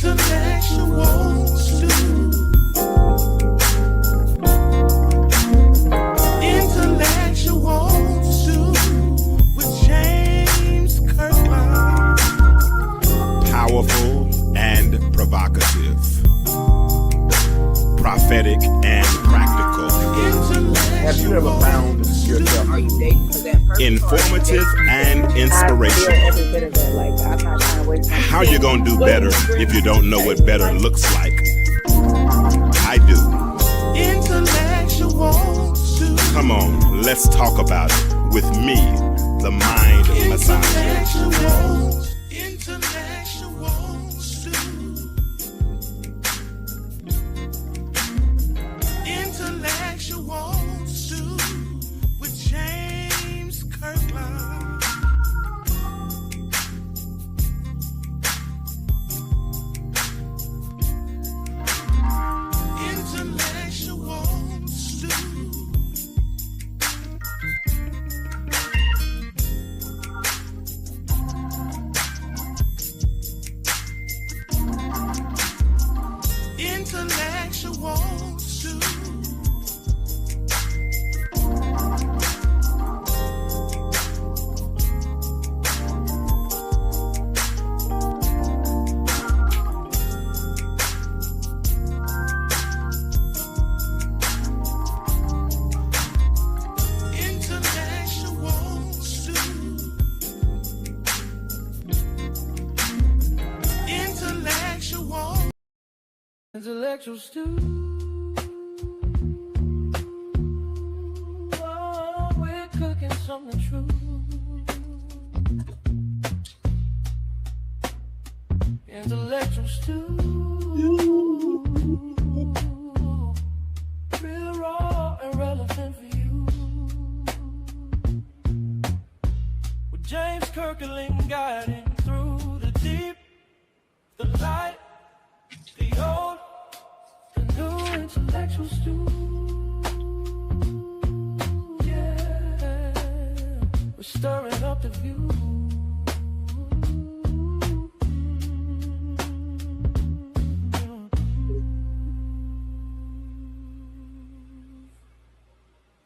Intellectual stew. Intellectual stew with James Kirkland. Powerful and provocative, prophetic and practical, Have you ever found yourself? Are you dating for that person? informative and I feel inspirational. every bit of it. Like, I'm not trying to waste my How you gonna do better if you don't know what better looks like? I do. Intellectual stew. Come on, let's talk about it with me, the mind massager. Intellectual stew. Intellectual stew with James Kirkland. Intellectual stew. Intellectual stew. Intellectual stew. Intellectual stew. Oh, we're cooking something true. Intellectual stew. Real raw and relevant for you. With James Kirkland guiding through the deep, the light, the old, the new. Intellectual stew. Yeah, we're stirring up the view.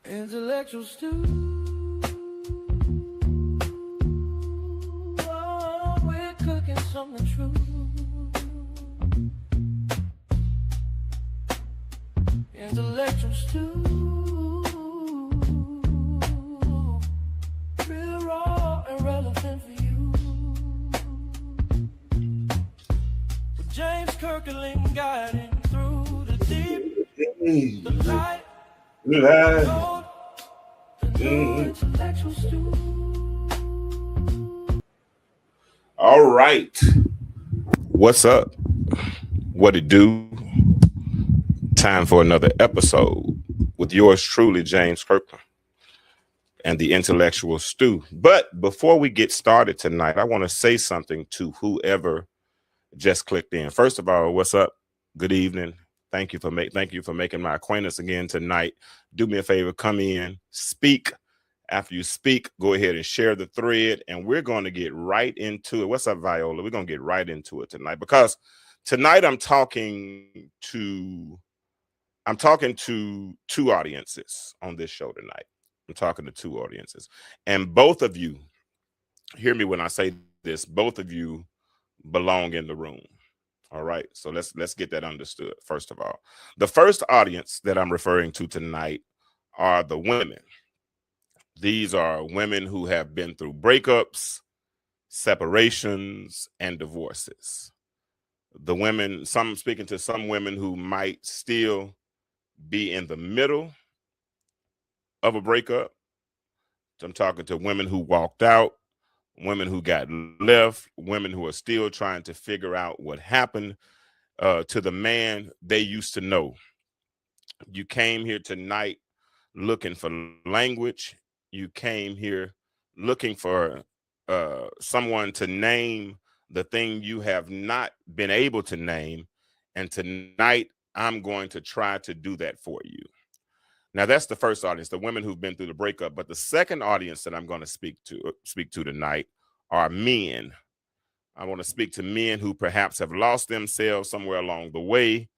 Intellectual stew. Oh, we're cooking something true. Intellectual stew. Real raw and relevant for you. With James Kirkland guiding through the deep, the light, the gold, the new. Intellectual stew. All right. What's up? What it do? Time for another episode with yours truly, James Kirkland, and the Intellectual Stew. But before we get started tonight, I want to say something to whoever just clicked in. First of all, what's up? Good evening. Thank you for making my acquaintance again tonight. Do me a favor, come in, speak. After you speak, go ahead and share the thread, and we're going to get right into it. What's up, Viola? We're going to get right into it tonight, because tonight I'm talking to two audiences on this show tonight. I'm talking to two audiences, and both of you, hear me when I say this, both of you belong in the room. All right, so let's get that understood. First of all, the first audience that I'm referring to tonight are the women. These are women who have been through breakups, separations, and divorces. The women, I'm speaking to some women who might still be in the middle of a breakup. I'm talking to women who walked out, women who got left, women who are still trying to figure out what happened to the man they used to know. You came here tonight looking for language. You came here looking for someone to name the thing you have not been able to name. And tonight, I'm going to try to do that for you. Now, that's the first audience, the women who've been through the breakup. But the second audience that I'm going to speak to tonight are men. I want to speak to men who perhaps have lost themselves somewhere along the way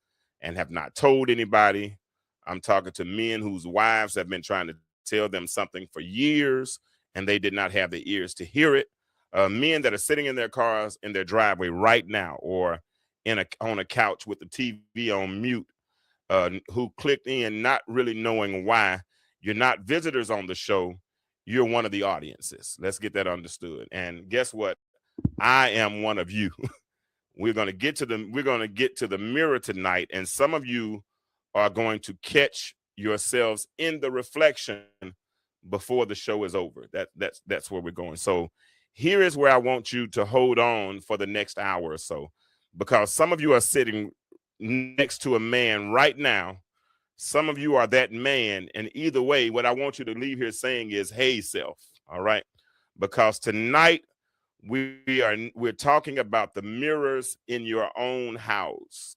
and have not told anybody. I'm talking to men whose wives have been trying to tell them something for years and they did not have the ears to hear it. Men that are sitting in their cars in their driveway right now, or on a couch with the TV on mute, who clicked in not really knowing why. You're not visitors on the show. You're one of the audiences. Let's get that understood. And guess what? I am one of you. We're going to get to the mirror tonight, and some of you are going to catch yourselves in the reflection before the show is over. That's where we're going. So here is where I want you to hold on for the next hour or so, because some of you are sitting next to a man right now. Some of you are that man, and either way, what I want you to leave here saying is, hey, self. All right, because tonight we're talking about the mirrors in your own house,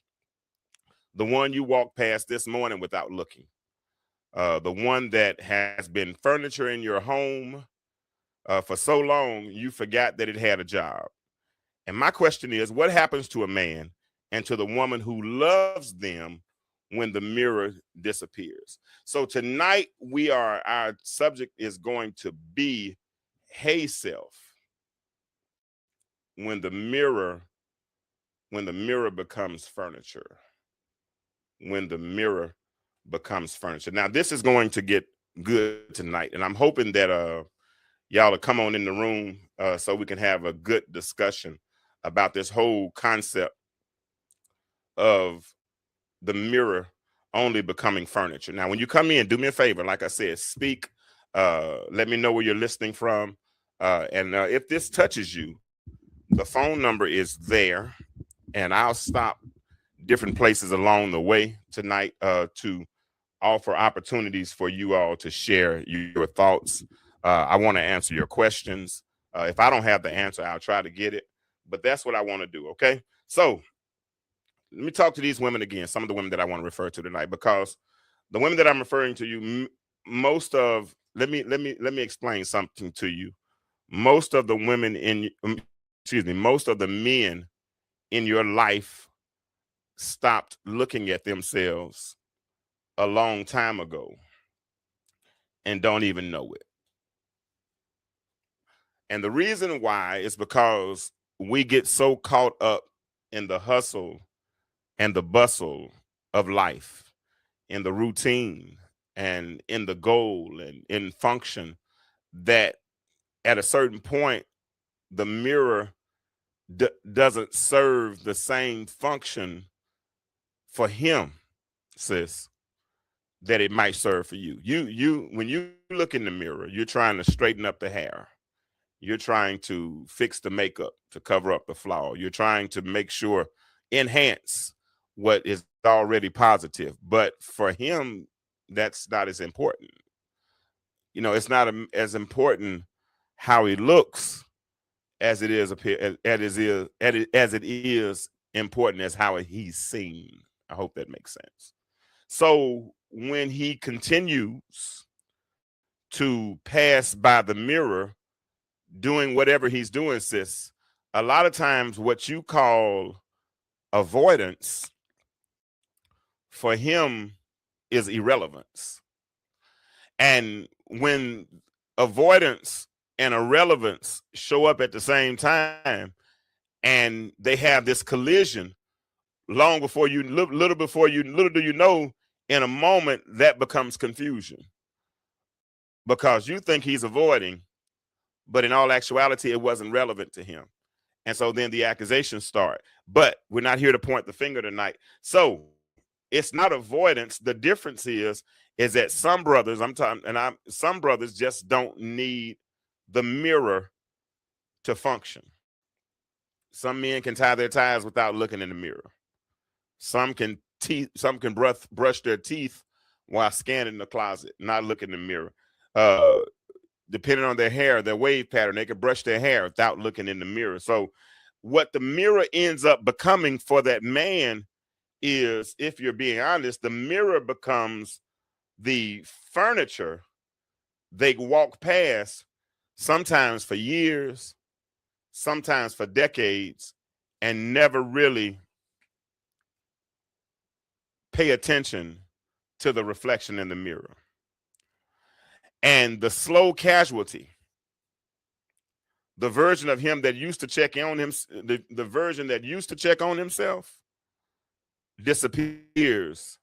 the one you walked past this morning without looking, the one that has been furniture in your home for so long you forgot that it had a job. And my question is, what happens to a man and to the woman who loves them when the mirror disappears? So tonight our subject is going to be, hey self, when the mirror becomes furniture. When the mirror becomes furniture. Now this is going to get good tonight, and I'm hoping that y'all will come on in the room so we can have a good discussion about this whole concept of the mirror only becoming furniture. Now, when you come in, do me a favor. Like I said, speak. Let me know where you're listening from. And if this touches you, the phone number is there, and I'll stop different places along the way tonight to offer opportunities for you all to share your thoughts. I want to answer your questions. If I don't have the answer, I'll try to get it. But that's what I want to do, okay? So let me talk to these women again, some of the women that I want to refer to tonight, because the women that I'm referring to you, let me explain something to you. Most of the men in your life stopped looking at themselves a long time ago and don't even know it. And the reason why is because we get so caught up in the hustle and the bustle of life, in the routine and in the goal and in function, that at a certain point, the mirror doesn't serve the same function for him, sis, that it might serve for you. When you look in the mirror, you're trying to straighten up the hair. You're trying to fix the makeup to cover up the flaw. You're trying to make sure, enhance what is already positive. But for him, that's not as important. You know, it's not as important how he looks as it is important as how he's seen. I hope that makes sense. So when he continues to pass by the mirror, doing whatever he's doing, sis, a lot of times what you call avoidance for him is irrelevance. And when avoidance and irrelevance show up at the same time and they have this collision, little do you know, in a moment that becomes confusion, because you think he's avoiding, but in all actuality, it wasn't relevant to him. And so then the accusations start. But we're not here to point the finger tonight. So it's not avoidance. The difference is that some brothers, some brothers just don't need the mirror to function. Some men can tie their ties without looking in the mirror. Some can brush their teeth while scanning the closet, not looking in the mirror. Depending on their hair, their wave pattern, they can brush their hair without looking in the mirror. So what the mirror ends up becoming for that man is, if you're being honest, the mirror becomes the furniture they walk past, sometimes for years, sometimes for decades, and never really pay attention to the reflection in the mirror. And the slow casualty, the version of him that used to check on him, the version that used to check on himself, disappears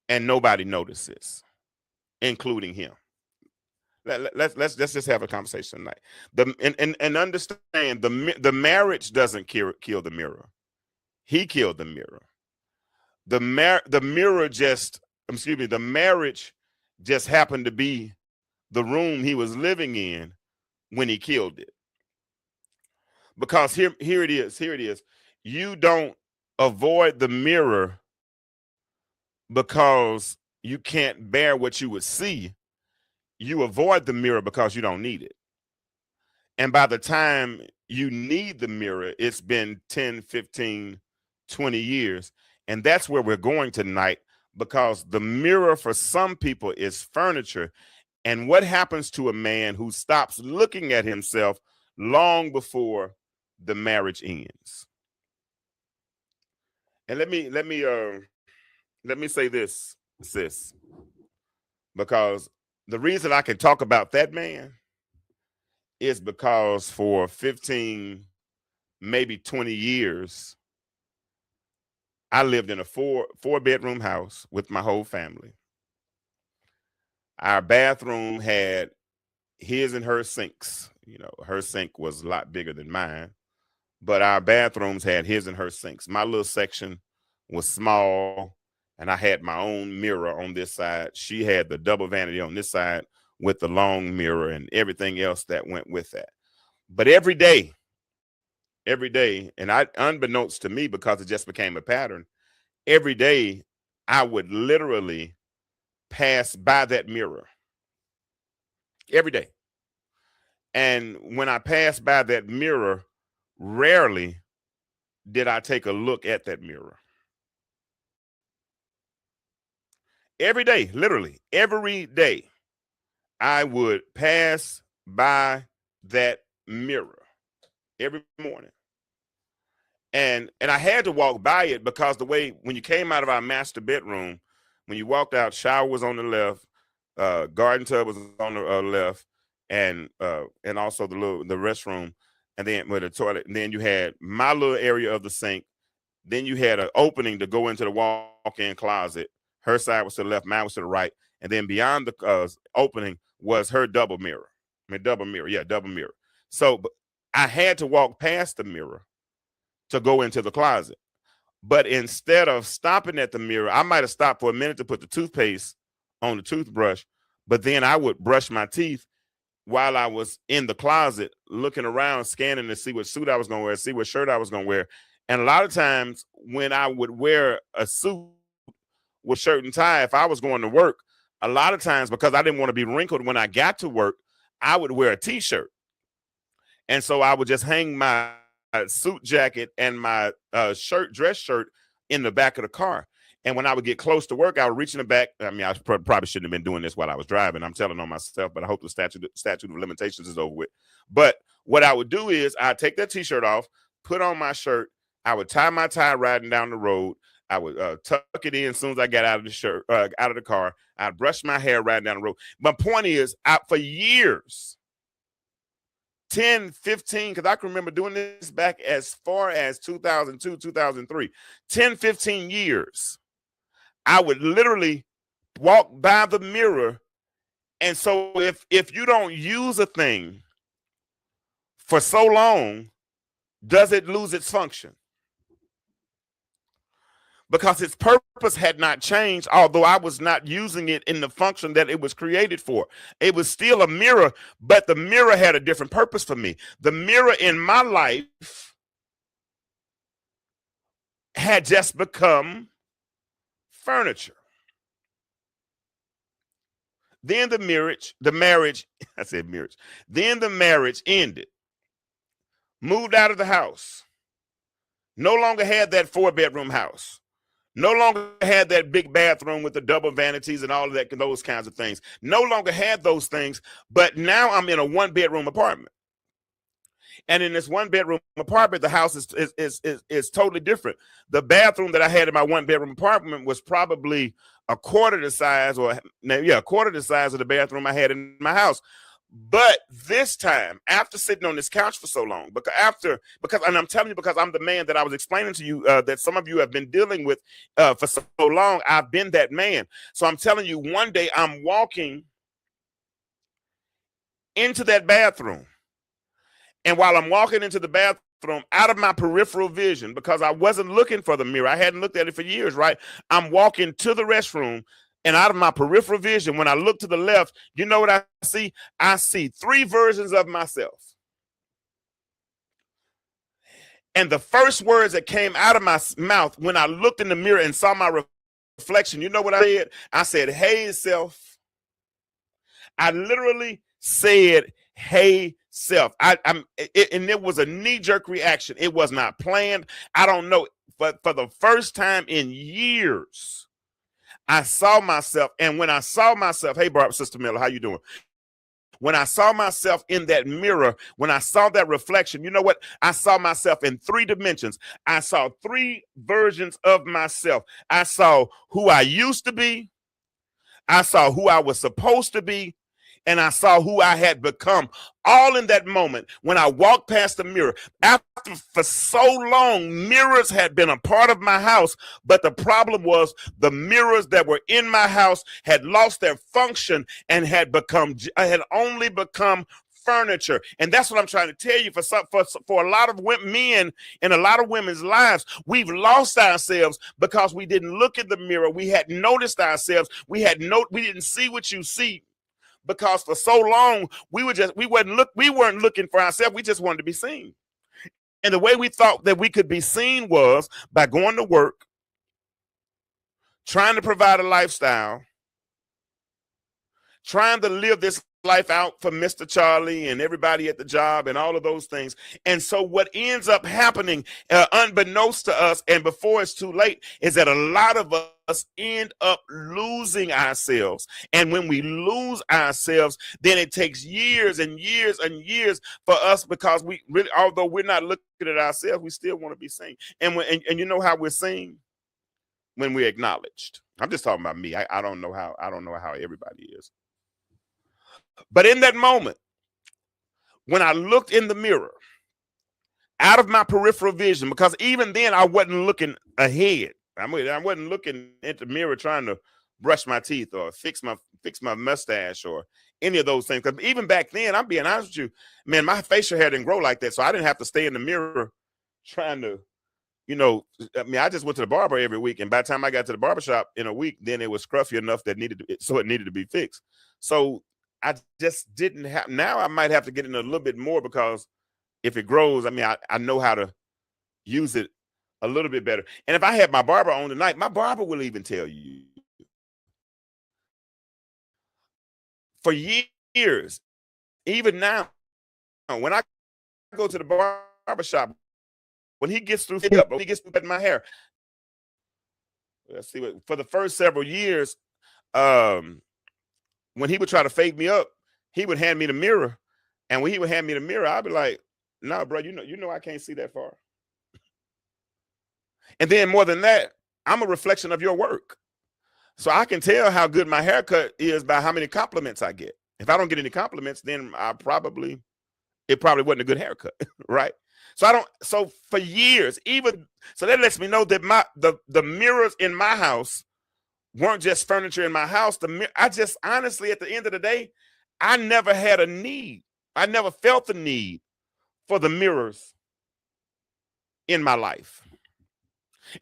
and nobody notices, including him. Let's just have a conversation tonight. And understand the marriage doesn't kill the mirror. He killed the mirror. The marriage just happened to be the room he was living in when he killed it. Because here it is. You don't avoid the mirror because you can't bear what you would see. You avoid the mirror because you don't need it. And by the time you need the mirror, it's been 10, 15, 20 years. And that's where we're going tonight, because the mirror for some people is furniture. And what happens to a man who stops looking at himself long before the marriage ends? And let me say this, sis, because the reason I can talk about that man is because for 15, maybe 20 years, I lived in a four-bedroom house with my whole family. Our bathroom had his and her sinks. You know, her sink was a lot bigger than mine, but our bathrooms had his and her sinks. My little section was small, and I had my own mirror on this side. She had the double vanity on this side with the long mirror and everything else that went with that. But every day, and unbeknownst to me, because it just became a pattern, every day I would literally pass by that mirror. Every day. And when I passed by that mirror, rarely did I take a look at that mirror. Every day, literally, every day, I would pass by that mirror every morning. And I had to walk by it because the way, when you came out of our master bedroom, when you walked out, shower was on the left, garden tub was on the left, and also the restroom, and then with the toilet. And then you had my little area of the sink. Then you had an opening to go into the walk-in closet. Her side was to the left, mine was to the right. And then beyond the opening was her double mirror. Double mirror. So I had to walk past the mirror to go into the closet. But instead of stopping at the mirror, I might have stopped for a minute to put the toothpaste on the toothbrush, but then I would brush my teeth while I was in the closet, looking around, scanning to see what suit I was going to wear, see what shirt I was going to wear. And a lot of times when I would wear a suit with shirt and tie, if I was going to work, a lot of times, because I didn't want to be wrinkled when I got to work, I would wear a t-shirt. And so I would just hang my suit jacket and my dress shirt in the back of the car. And when I would get close to work, I would reach in the back. I mean, I probably shouldn't have been doing this while I was driving. I'm telling on myself, but I hope the statute of limitations is over with. But what I would do is I'd take that t-shirt off, put on my shirt. I would tie my tie riding down the road. I would tuck it in as soon as I got out of the car. I'd brush my hair riding down the road. My point is, for years, 10, 15, because I can remember doing this back as far as 2002, 2003, 10, 15 years, I would literally walk by the mirror. And so if you don't use a thing for so long, does it lose its function? Because its purpose had not changed, although I was not using it in the function that it was created for. It was still a mirror, but the mirror had a different purpose for me. The mirror in my life had just become furniture. Then the marriage ended. Moved out of the house. No longer had that 4-bedroom house. No longer had that big bathroom with the double vanities and all of that, those kinds of things. No longer had those things, but now I'm in a 1-bedroom apartment. And in this 1-bedroom apartment, the house is totally different. The bathroom that I had in my 1-bedroom apartment was probably a quarter the size, a quarter the size of the bathroom I had in my house. But this time, after sitting on this couch for so long, and I'm telling you, because I'm the man that I was explaining to you that some of you have been dealing with for so long, I've been that man. So I'm telling you, one day I'm walking into that bathroom. And while I'm walking into the bathroom, out of my peripheral vision, because I wasn't looking for the mirror, I hadn't looked at it for years, right? I'm walking to the restroom, and out of my peripheral vision, when I look to the left, you know what I see? I see 3 versions of myself. And the first words that came out of my mouth when I looked in the mirror and saw my reflection, you know what I said? I said, "Hey, self." I literally said, "Hey, self." And it was a knee-jerk reaction. It was not planned. I don't know. But for the first time in years, I saw myself. And when I saw myself, hey, Barbara, Sister Miller, how you doing? When I saw myself in that mirror, when I saw that reflection, you know what? I saw myself in 3 dimensions. I saw 3 versions of myself. I saw who I used to be. I saw who I was supposed to be. And I saw who I had become, all in that moment when I walked past the mirror. After for so long, mirrors had been a part of my house, but the problem was the mirrors that were in my house had lost their function and had only become furniture. And that's what I'm trying to tell you. For a lot of men in a lot of women's lives, we've lost ourselves because we didn't look in the mirror. We hadn't noticed ourselves. We didn't see what you see. Because for so long we weren't looking for ourselves. We just wanted to be seen. And the way we thought that we could be seen was by going to work, trying to provide a lifestyle, trying to live this life out for Mr. Charlie and everybody at the job and all of those things. And so what ends up happening, unbeknownst to us and before it's too late, is that a lot of us end up losing ourselves. And when we lose ourselves, then it takes years and years and years for us, because we really, although we're not looking at ourselves, we still want to be seen. And you know how we're seen? When we're acknowledged. I'm just talking about me. I don't know how everybody is. But in that moment, when I looked in the mirror, out of my peripheral vision, because even then I wasn't looking ahead. I wasn't looking at the mirror trying to brush my teeth or fix my mustache or any of those things. Because even back then, I'm being honest with you, man, my facial hair didn't grow like that. So I didn't have to stay in the mirror trying to, I just went to the barber every week. And by the time I got to the barbershop in a week, then it was scruffy enough that it needed to be fixed. So I just didn't have. Now I might have to get in a little bit more, because if it grows, I know how to use it a little bit better. And if I had my barber on tonight, my barber will even tell you. For years, even now, when I go to the barbershop, when he gets through cutting my hair, let's see, for the first several years, when he would try to fade me up, he would hand me the mirror. And when he would hand me the mirror, I'd be like, "No, bro, you know I can't see that far." And then more than that, I'm a reflection of your work. So I can tell how good my haircut is by how many compliments I get. If I don't get any compliments, then it probably wasn't a good haircut, right? So for years, so that lets me know that the mirrors in my house weren't just furniture in my house. I just honestly, at the end of the day, I never had a need. I never felt the need for the mirrors in my life.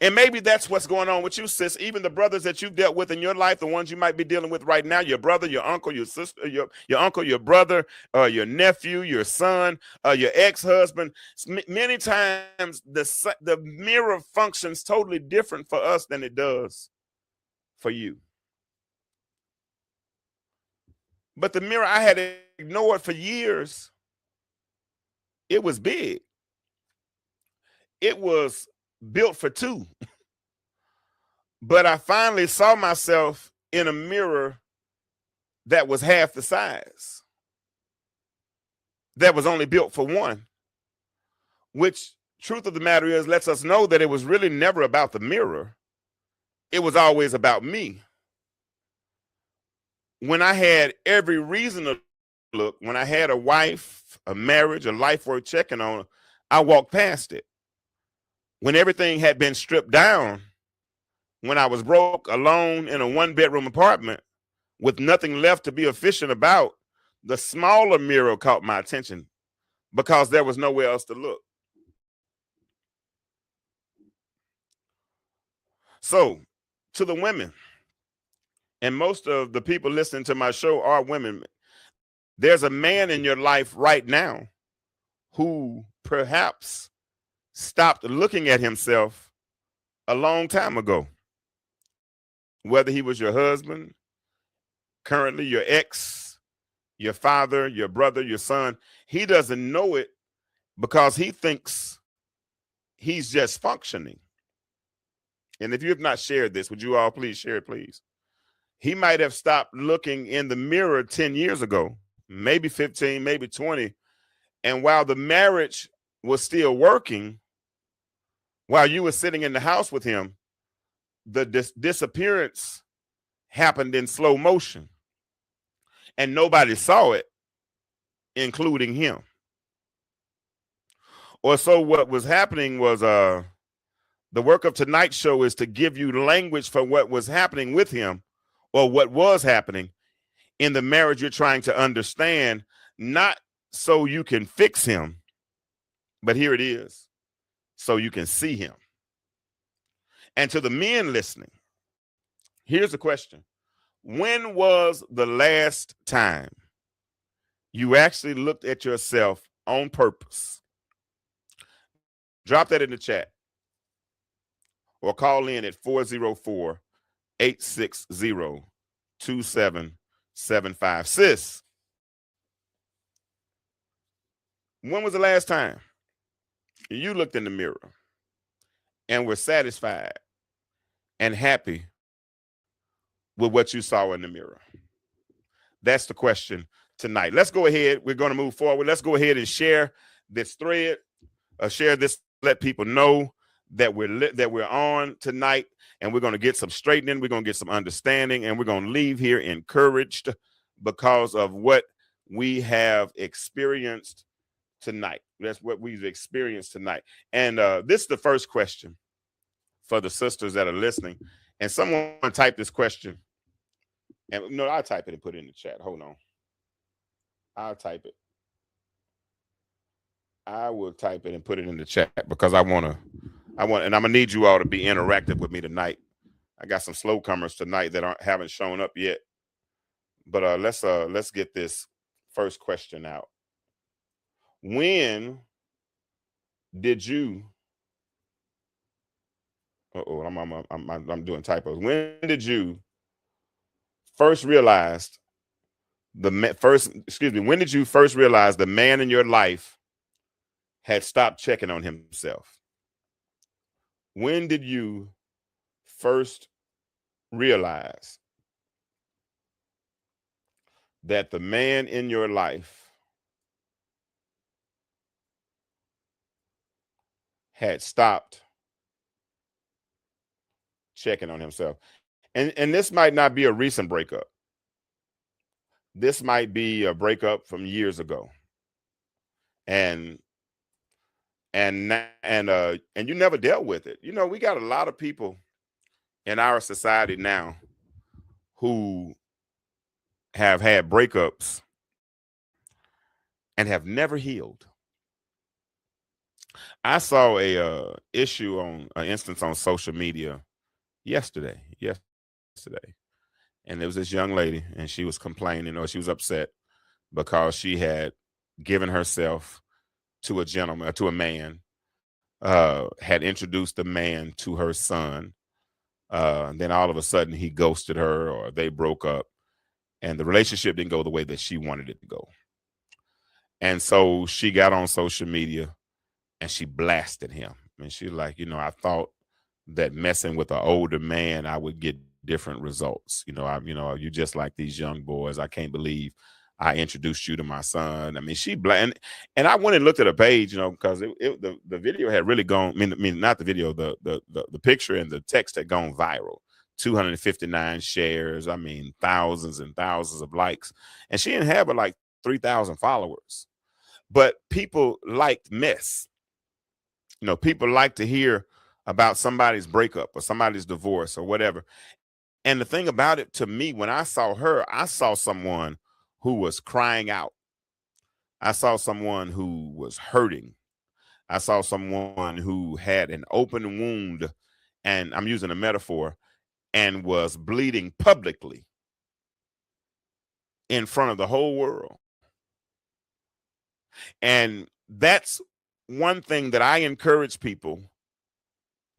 And maybe that's what's going on with you, sis. Even the brothers that you've dealt with in your life, the ones you might be dealing with right now, your brother, your uncle, your sister, your uncle, your brother, your nephew, your son, your ex-husband. Many times the mirror functions totally different for us than it does for you. But the mirror I had ignored for years, it was big. It was built for 2. But I finally saw myself in a mirror that was half the size, that was only built for 1. which truth of the matter is lets us know that it was really never about the mirror. It was always about me. When I had every reason to look, when I had a wife, a marriage, a life worth checking on, I walked past it. When everything had been stripped down, when I was broke, alone in a one-bedroom apartment with nothing left to be efficient about, the smaller mirror caught my attention because there was nowhere else to look. So, to the women, and most of the people listening to my show are women, there's a man in your life right now who perhaps stopped looking at himself a long time ago. Whether he was your husband, currently your ex, your father, your brother, your son, he doesn't know it because he thinks he's just functioning. And if you have not shared this, would you all please share it, please? He might have stopped looking in the mirror 10 years ago, maybe 15, maybe 20. And while the marriage was still working, while you were sitting in the house with him, the disappearance happened in slow motion. And nobody saw it, including him. Or so what was happening was the work of tonight's show is to give you language for what was happening with him or what was happening in the marriage you're trying to understand, not so you can fix him, but here it is, so you can see him. And to the men listening, here's the question. When was the last time you actually looked at yourself on purpose? Drop that in the chat or call in at 404-860-2775. Sis, when was the last time you looked in the mirror and were satisfied and happy with what you saw in the mirror? That's the question tonight. Let's go ahead. We're going to move forward. Let's go ahead and share this thread. Share this. Let people know that we're on tonight, and we're going to get some straightening. We're going to get some understanding, and we're going to leave here encouraged because of what we have experienced tonight. That's what we've experienced tonight. And this is the first question for the sisters that are listening. And someone type this question. And no, I'll type it and put it in the chat. Hold on. I'll type it. I will type it and put it in the chat because and I'm gonna need you all to be interactive with me tonight. I got some slow comers tonight that haven't shown up yet. But let's get this first question out. When did you? I'm doing typos. When did you first realize when did you first realize the man in your life had stopped checking on himself? When did you first realize that the man in your life had stopped checking on himself? And this might not be a recent breakup. This might be a breakup from years ago. And you never dealt with it. You know, we got a lot of people in our society now who have had breakups and have never healed. I saw a issue on an instance on social media yesterday, and there was this young lady, and she was complaining, or she was upset because she had given herself to a gentleman, to a man, had introduced the man to her son. Then all of a sudden he ghosted her, or they broke up, and the relationship didn't go the way that she wanted it to go. And so she got on social media and she blasted him. And she's like, you know, I thought that messing with an older man, I would get different results. You know, you just like these young boys. I can't believe I introduced you to my son. I mean, she and I went and looked at her page, you know, because the video had really gone. I mean, not the video, the picture and the text had gone viral. 259 shares. I mean, thousands and thousands of likes, and she didn't have like 3,000 followers. But people liked mess. You know, people like to hear about somebody's breakup or somebody's divorce or whatever. And the thing about it, to me, when I saw her, I saw someone who was crying out. I saw someone who was hurting. I saw someone who had an open wound, and I'm using a metaphor, and was bleeding publicly in front of the whole world. And that's one thing that I encourage people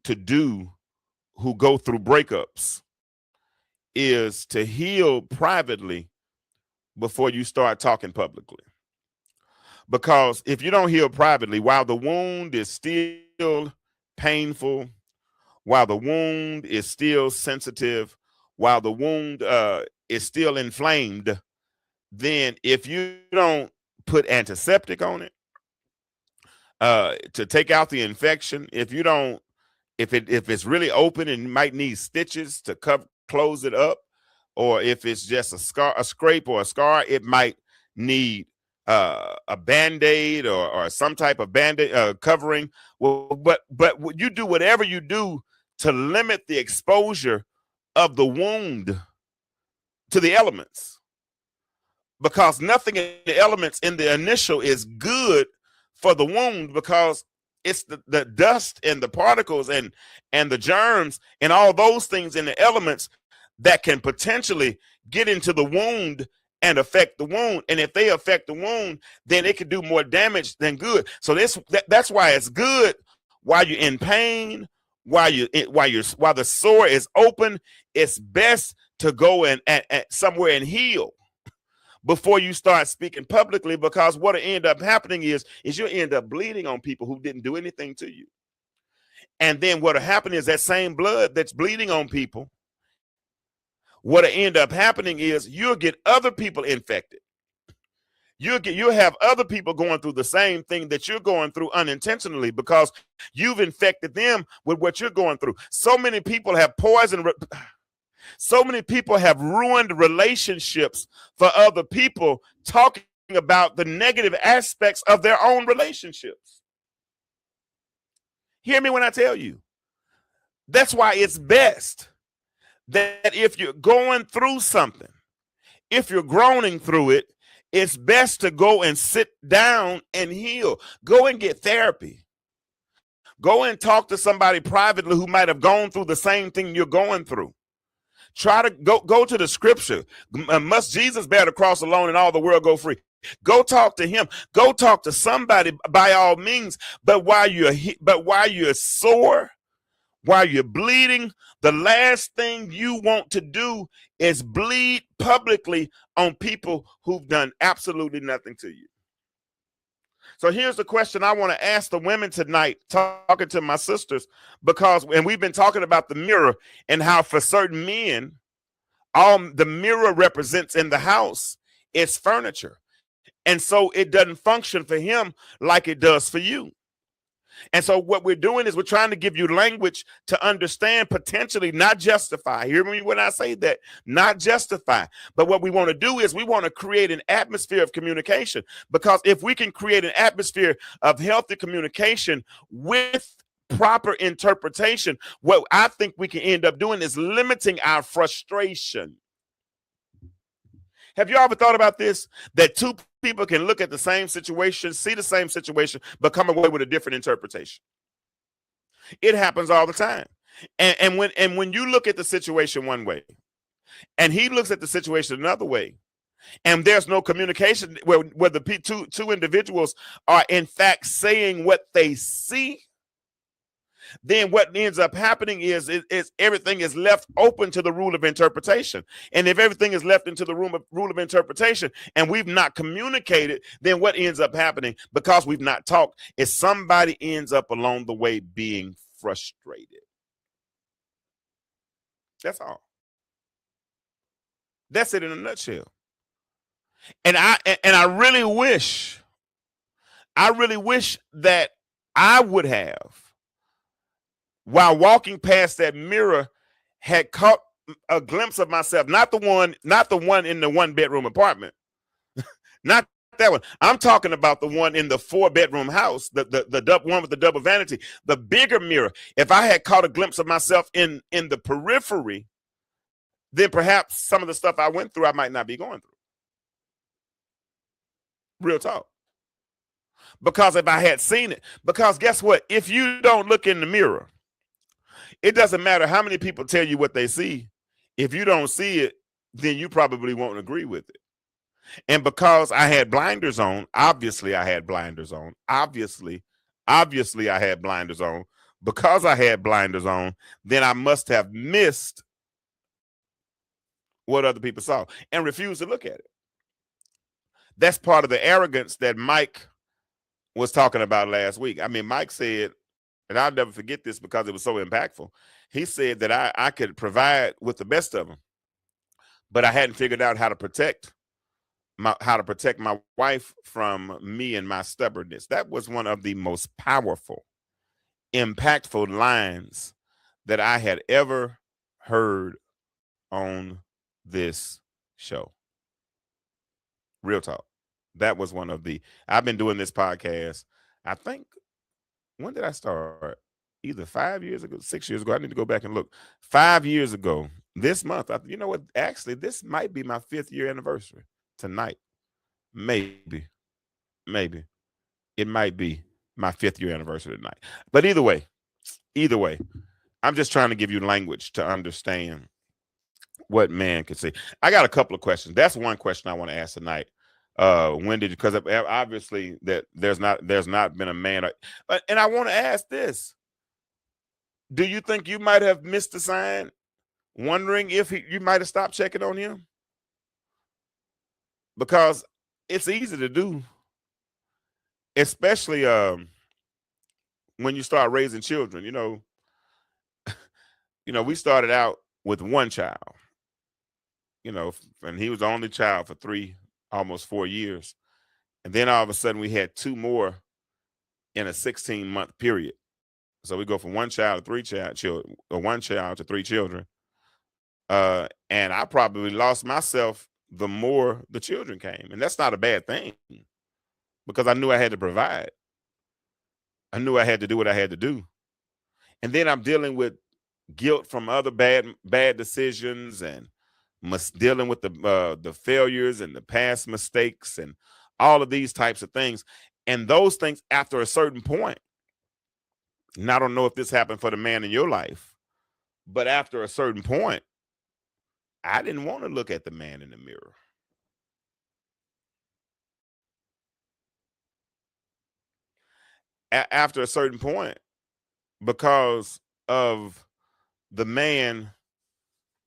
to do who go through breakups, is to heal privately before you start talking publicly. Because if you don't heal privately, while the wound is still painful, while the wound is still sensitive, while the wound is still inflamed, then if you don't put antiseptic on it to take out the infection, if it's really open and might need stitches to close it up, or if it's just a scrape or a scar, it might need a Band-Aid or some type of Band-Aid covering. Well, but you do whatever you do to limit the exposure of the wound to the elements, because nothing in the elements in the initial is good for the wound, because it's the dust and the particles and the germs and all those things in the elements that can potentially get into the wound and affect the wound. And if they affect the wound, then it could do more damage than good. So that's why it's good while you're in pain, while the sore is open. It's best to go and somewhere and heal before you start speaking publicly, because what will end up happening is you'll end up bleeding on people who didn't do anything to you. And then what will happen is that same blood that's bleeding on people, what will end up happening is you'll get other people infected. You'll have other people going through the same thing that you're going through unintentionally, because you've infected them with what you're going through. So many people have poisoned. So many people have ruined relationships for other people, talking about the negative aspects of their own relationships. Hear me when I tell you. That's why it's best that if you're going through something, if you're groaning through it, it's best to go and sit down and heal. Go and get therapy. Go and talk to somebody privately who might have gone through the same thing you're going through. Try to go to the scripture. Must Jesus bear the cross alone and all the world go free? Go talk to him. Go talk to somebody by all means. But while you're sore, while you're bleeding, the last thing you want to do is bleed publicly on people who've done absolutely nothing to you. So here's the question I want to ask the women tonight, talking to my sisters, and we've been talking about the mirror and how for certain men, the mirror represents in the house is furniture. And so it doesn't function for him like it does for you. And so what we're doing is we're trying to give you language to understand, potentially not justify. Hear me when I say that, not justify. But what we want to do is we want to create an atmosphere of communication, because if we can create an atmosphere of healthy communication with proper interpretation, what I think we can end up doing is limiting our frustration. Have you ever thought about this? That two people can look at the same situation, see the same situation, but come away with a different interpretation. It happens all the time. And when you look at the situation one way, and he looks at the situation another way, and there's no communication where the two individuals are in fact saying what they see, then what ends up happening is everything is left open to the rule of interpretation. And if everything is left into the rule of interpretation and we've not communicated, then what ends up happening, because we've not talked, is somebody ends up along the way being frustrated. That's all. That's it in a nutshell. And I really wish that I would have, while walking past that mirror, had caught a glimpse of myself, not the one in the 1-bedroom apartment, not that one. I'm talking about the one in the 4-bedroom house, the one with the double vanity, the bigger mirror. If I had caught a glimpse of myself in the periphery, then perhaps some of the stuff I went through, I might not be going through. Real talk. Because if I had seen it, because guess what? If you don't look in the mirror, it doesn't matter how many people tell you what they see. If you don't see it, then you probably won't agree with it. And because I had blinders on, obviously I had blinders on. Obviously I had blinders on. Because I had blinders on, then I must have missed what other people saw and refused to look at it. That's part of the arrogance that Mike was talking about last week. I mean, Mike said, and I'll never forget this because it was so impactful. He said that I could provide with the best of them, but I hadn't figured out how to protect my wife from me and my stubbornness. That was one of the most powerful, impactful lines that I had ever heard on this show. Real talk. That was one of the, I've been doing this podcast, I think, when did I start? Either 5 years ago, 6 years ago. I need to go back and look. 5 years ago, this month, you know what? Actually, this might be my 5th year anniversary tonight. Maybe. It might be my 5th year anniversary tonight. But either way, I'm just trying to give you language to understand what man could say. I got a couple of questions. That's one question I want to ask tonight. When did you, because obviously that there's not been a man, and I want to ask this: do you think you might have missed a sign, wondering if you might have stopped checking on him? Because it's easy to do, especially when you start raising children. We started out with one child, and he was the only child for almost 4 years. And then all of a sudden we had 2 more in a 16-month period. So we go from one child to 3 children, or one child to 3 children. And I probably lost myself the more the children came. And that's not a bad thing, because I knew I had to provide. I knew I had to do what I had to do. And then I'm dealing with guilt from other bad decisions, and dealing with the failures and the past mistakes and all of these types of things. And those things, after a certain point, and I don't know if this happened for the man in your life, but after a certain point, I didn't want to look at the man in the mirror. After a certain point, because of the man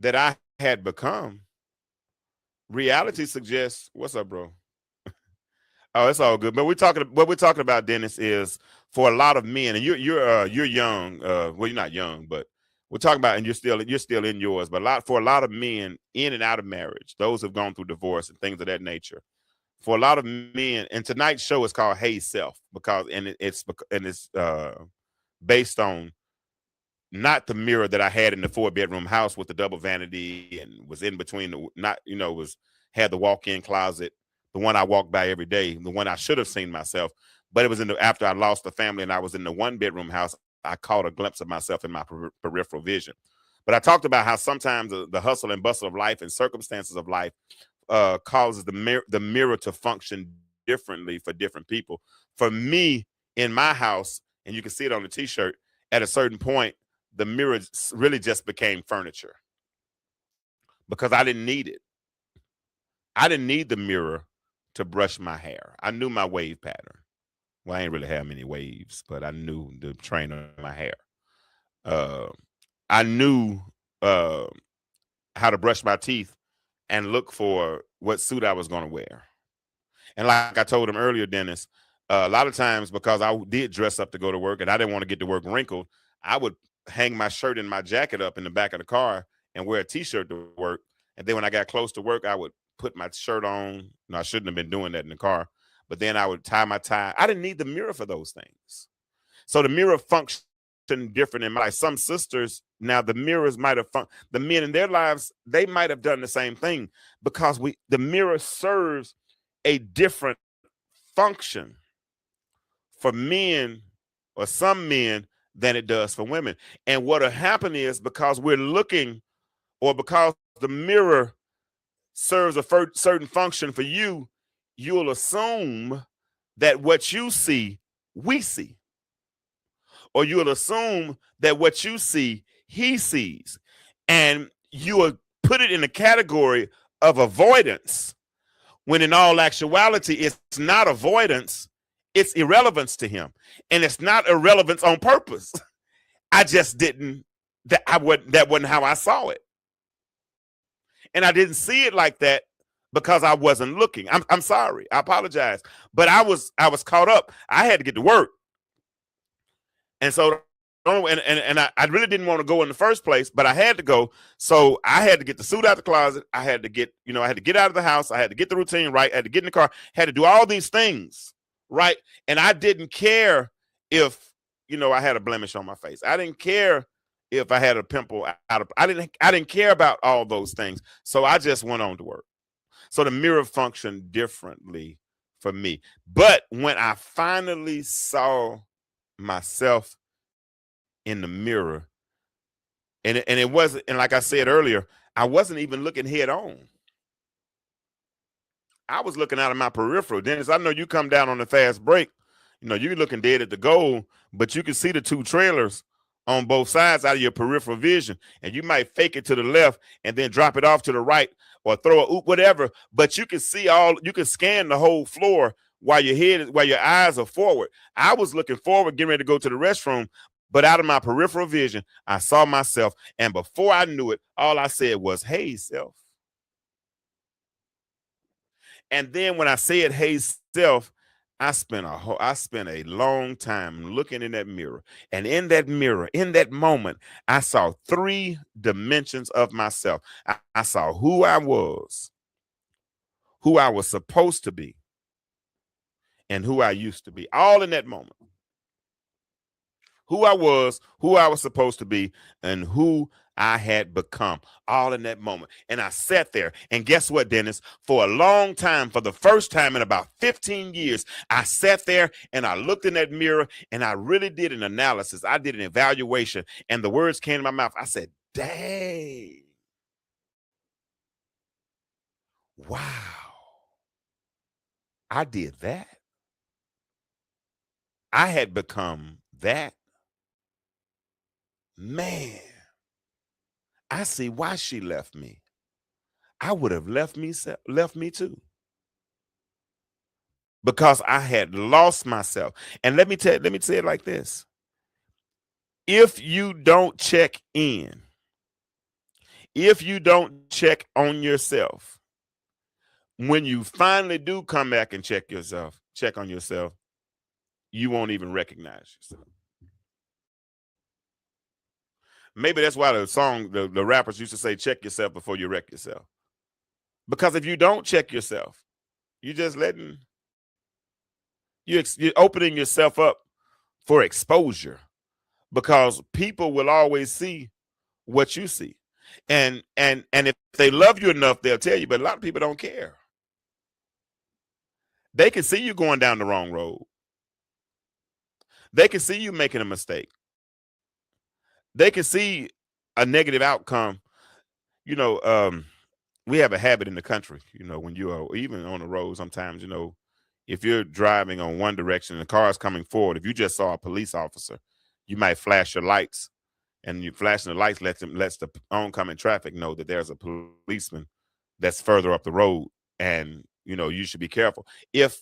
that I had become, reality suggests, what's up, bro? Oh, it's all good. But what we're talking about, Dennis, is for a lot of men, and you're young. Well, you're not young, but we're talking about, and you're still in yours. But for a lot of men in and out of marriage, those who've gone through divorce and things of that nature, for a lot of men, and tonight's show is called Hey Self, because it's based on not the mirror that I had in the 4-bedroom house with the double vanity and was in between had the walk-in closet, the one I walked by every day, the one I should have seen myself. But it was after I lost the family and I was in the 1-bedroom house, I caught a glimpse of myself in my peripheral vision. But I talked about how sometimes the hustle and bustle of life and circumstances of life causes the mirror to function differently for different people. For me, in my house, and you can see it on the t-shirt, at a certain point, the mirror really just became furniture, because I didn't need it. I didn't need the mirror to brush my hair. I knew my wave pattern. Well, I ain't really have many waves, but I knew the train of my hair. I knew how to brush my teeth and look for what suit I was going to wear. And like I told him earlier, Dennis, a lot of times, because I did dress up to go to work and I didn't want to get to work wrinkled, I would hang my shirt and my jacket up in the back of the car and wear a t-shirt to work. And then when I got close to work, I would put my shirt on. No, I shouldn't have been doing that in the car. But then I would tie my tie. I didn't need the mirror for those things. So the mirror functioned different in my life. Some sisters, now the mirrors might have the men in their lives, they might have done the same thing, because the mirror serves a different function for men, or some men, than it does for women. And what'll happen is, because we're looking, or because the mirror serves a certain function for you, you'll assume that what you see, we see. Or you'll assume that what you see, he sees. And you will put it in the category of avoidance, when in all actuality, it's not avoidance, it's irrelevance to him. And it's not irrelevance on purpose. I just didn't, that wasn't how I saw it. And I didn't see it like that because I wasn't looking. I'm sorry. I apologize. But I was caught up. I had to get to work. And so, and I really didn't want to go in the first place, but I had to go. So I had to get the suit out the closet. I had to get, I had to get out of the house. I had to get the routine right. I had to get in the car, had to do all these things, right? And I didn't care if, I had a blemish on my face. I didn't care if I had a pimple I didn't care about all those things. So I just went on to work. So the mirror functioned differently for me. But when I finally saw myself in the mirror, and it wasn't, and like I said earlier, I wasn't even looking head on. I was looking out of my peripheral. Dennis, I know you come down on the fast break, you're looking dead at the goal, but you can see the two trailers on both sides out of your peripheral vision, and you might fake it to the left and then drop it off to the right, or throw a oop, whatever. But you can see you can scan the whole floor while your eyes are forward. I was looking forward, getting ready to go to the restroom, but out of my peripheral vision, I saw myself, and before I knew it, all I said was, "Hey, self." And then when I said, "Hey, self," I spent a long time looking in that mirror. And in that mirror, in that moment, I saw 3 dimensions of myself. I saw who I was supposed to be, and who I used to be, all in that moment. Who I was supposed to be, and who I had become, all in that moment. And I sat there, and guess what, Dennis? For a long time, for the first time in about 15 years, I sat there and I looked in that mirror, and I really did an analysis. I did an evaluation, and the words came to my mouth. I said, dang. Wow. I did that. I had become that. Man, I see why she left me. I would have left me too, because I had lost myself. And let me say it like this: if you don't check in, if you don't check on yourself, when you finally do come back and check on yourself, you won't even recognize yourself. Maybe that's why the rappers used to say, check yourself before you wreck yourself. Because if you don't check yourself, you're just you're opening yourself up for exposure, because people will always see what you see. And if they love you enough, they'll tell you, but a lot of people don't care. They can see you going down the wrong road. They can see you making a mistake. They can see a negative outcome. We have a habit in the country, when you are even on the road, sometimes, if you're driving on one direction and the car is coming forward, if you just saw a police officer, you might flash your lights, and you flashing the lights lets the oncoming traffic know that there's a policeman that's further up the road, and, you should be careful. If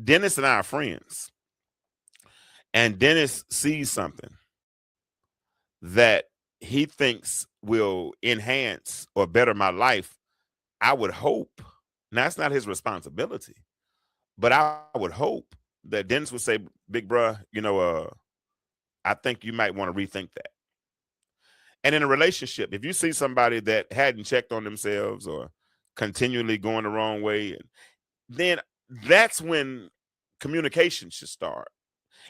Dennis and I are friends, and Dennis sees something that he thinks will enhance or better my life, I would hope, now it's not his responsibility, but I would hope that Dennis would say, big bruh, I think you might want to rethink that. And in a relationship, if you see somebody that hadn't checked on themselves, or continually going the wrong way, and then that's when communication should start.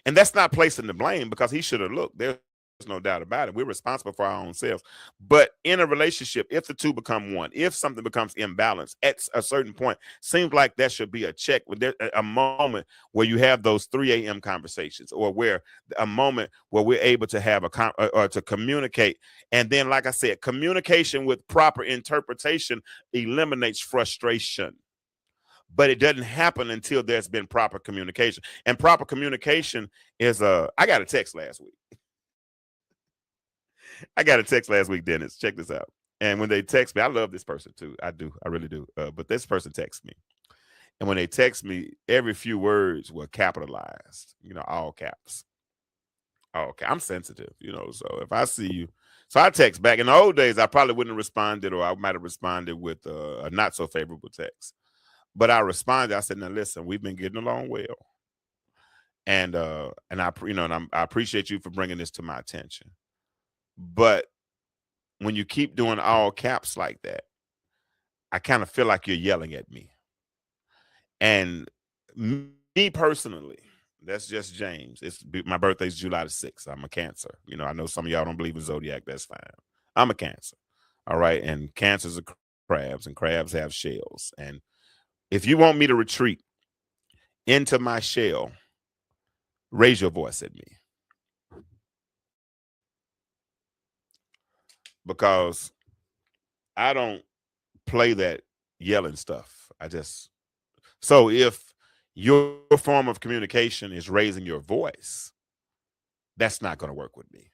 And that's not placing the blame, because he should have looked. There's no doubt about it. We're responsible for our own selves. But in a relationship, if the two become one, if something becomes imbalanced at a certain point, seems like that should be a check. With a moment where you have those 3 a.m. conversations, or where a moment where we're able to have or to communicate. And then, like I said, communication with proper interpretation eliminates frustration. But it doesn't happen until there's been proper communication. And proper communication is I got a text last week. Dennis. Check this out. And when they text me, I love this person too. I do. I really do. But this person texts me. And when they text me, every few words were capitalized, all caps. Oh, okay. I'm sensitive, so if I see you, so I text back. In the old days, I probably wouldn't have responded, or I might have responded with a not so favorable text. But I responded. I said, "Now listen, we've been getting along well, and I appreciate you for bringing this to my attention. But when you keep doing all caps like that, I kind of feel like you're yelling at me. And me personally, that's just James. My birthday's July the 6th. I'm a Cancer. I know some of y'all don't believe in zodiac. That's fine. I'm a Cancer. All right, and Cancers are crabs, and crabs have shells, and if you want me to retreat into my shell, raise your voice at me. Because I don't play that yelling stuff. So if your form of communication is raising your voice, that's not going to work with me.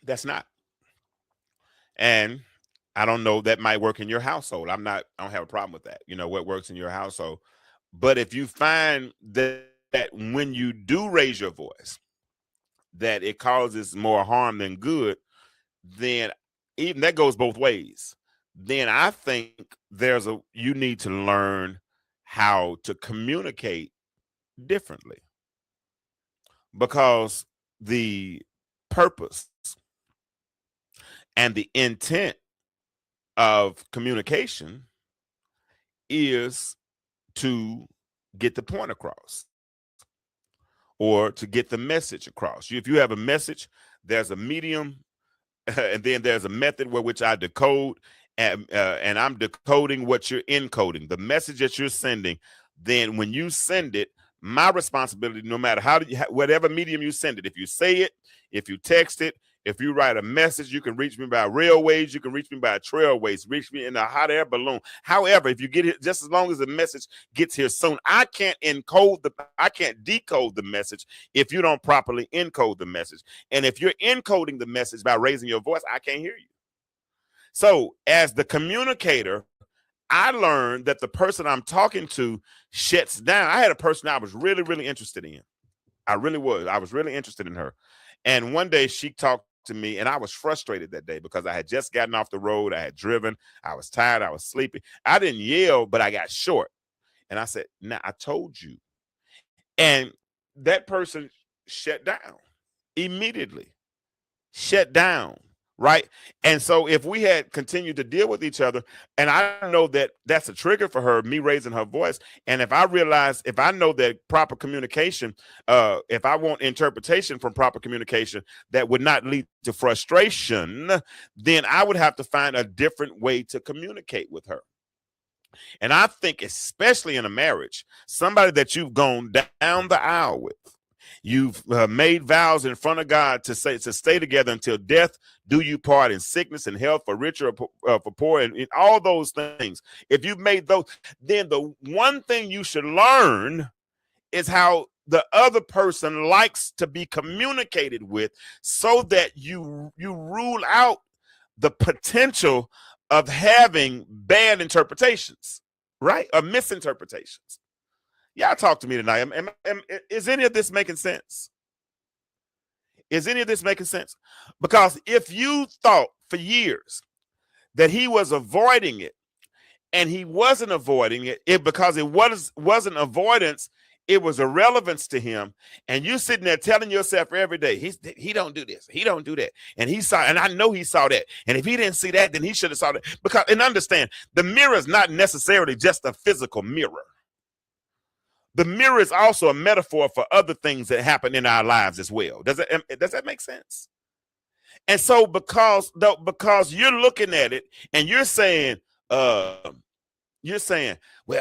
That's not. And I don't know, that might work in your household. I don't have a problem with that. What works in your household. But if you find that when you do raise your voice, that it causes more harm than good, then even that goes both ways. Then I think you need to learn how to communicate differently, because the purpose and the intent of communication is to get the point across, or to get the message across. If you have a message, there's a medium, and then there's a method which I decode, and I'm decoding what you're encoding, the message that you're sending. Then when you send it, my responsibility, no matter whatever medium you send it, if you say it, if you text it, if you write a message, you can reach me by railways, you can reach me by trailways, reach me in a hot air balloon. However, if you get it, just as long as the message gets here soon, I can't decode the message if you don't properly encode the message. And if you're encoding the message by raising your voice, I can't hear you. So as the communicator, I learned that the person I'm talking to shuts down. I had a person I was really, really interested in. I really was. I was really interested in her. And one day she talked to me, and I was frustrated that day because I had just gotten off the road. I had driven. I was tired. I was sleepy. I didn't yell, but I got short. And I said, "Now, I told you." And that person shut down immediately. Shut down. Right. And so if we had continued to deal with each other, and I know that that's a trigger for her, me raising her voice. And if I know that proper communication, if I want interpretation from proper communication that would not lead to frustration, then I would have to find a different way to communicate with her. And I think, especially in a marriage, somebody that you've gone down the aisle with, you've made vows in front of God to stay together until death do you part, in sickness and health, for richer or for poor, and all those things. If you've made those, then the one thing you should learn is how the other person likes to be communicated with, so that you rule out the potential of having bad interpretations, right? Or misinterpretations. Y'all talk to me tonight. Is any of this making sense? Is any of this making sense? Because if you thought for years that he was avoiding it, and he wasn't avoiding it, because it wasn't avoidance, it was a relevance to him, and you sitting there telling yourself every day, he don't do this, he don't do that, and he saw, and I know he saw that, and if he didn't see that, then he should have saw that. Because, and understand, the mirror is not necessarily just a physical mirror. The mirror is also a metaphor for other things that happen in our lives as well. Does that make sense? And so because you're looking at it and you're saying, well,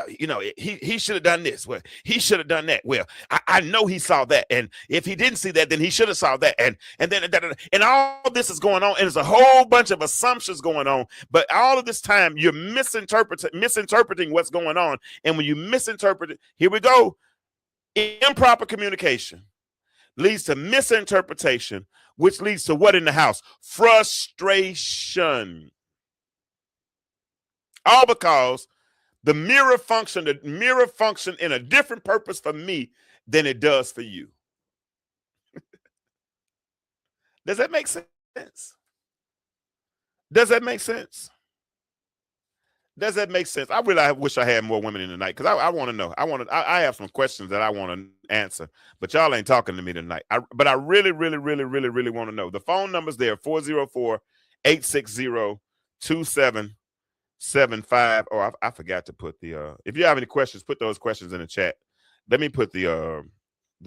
you know, he should have done this. Well, he should have done that. Well, I know he saw that. And if he didn't see that, then he should have saw that. And then all this is going on. And there's a whole bunch of assumptions going on. But all of this time, you're misinterpreting what's going on. And when you misinterpret it, here we go. Improper communication leads to misinterpretation, which leads to what in the house? Frustration. All because the mirror function in a different purpose for me than it does for you. Does that make sense? Does that make sense? Does that make sense? I really wish I had more women in tonight, because I want to know. I have some questions that I want to answer, but y'all ain't talking to me tonight. But I really, really, really, really, really want to know. The phone number's there, 404-860-2775. Oh, I forgot to put the if you have any questions, put those questions in the chat. Let me put the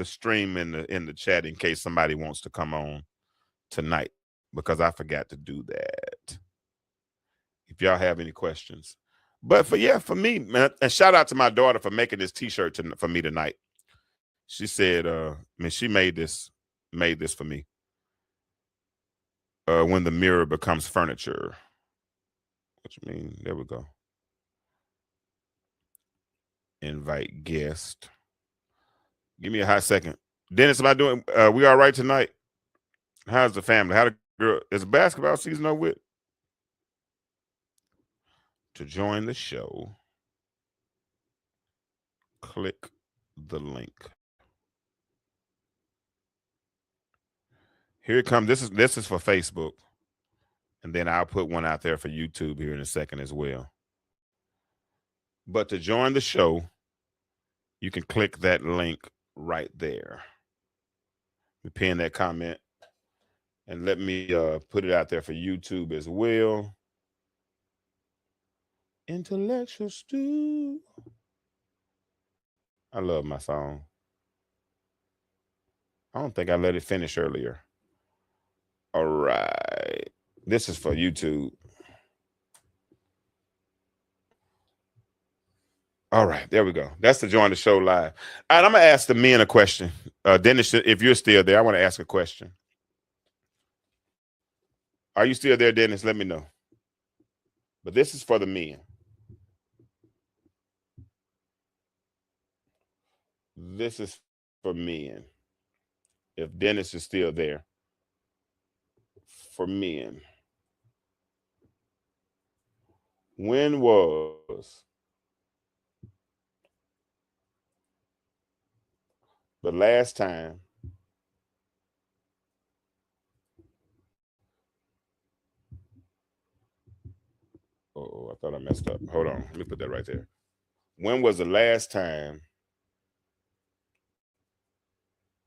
stream in the chat in case somebody wants to come on tonight, because I forgot to do that. If y'all have any questions. But for me, man, and shout out to my daughter for making this t-shirt for me tonight. She said, she made this for me. When the mirror becomes furniture. What you mean? There we go. Invite guest. Give me a hot second. Dennis, am I doing, we all right tonight? How's the family? How the girl, is basketball season over with? To join the show, click the link. Here it comes. This is for Facebook, and then I'll put one out there for YouTube here in a second as well. But to join the show, you can click that link right there. We pin that comment, and let me put it out there for YouTube as well. Intellectual stew. I love my song. I don't think I let it finish earlier. All right. This is for YouTube. All right, there we go. That's to join the show live. All right, I'm going to ask the men a question. Dennis, if you're still there, I want to ask a question. Are you still there, Dennis? Let me know. But this is for the men. This is for men. If Dennis is still there. For men. When was the last time I thought I messed up. Hold on. Let me put that right there. When was the last time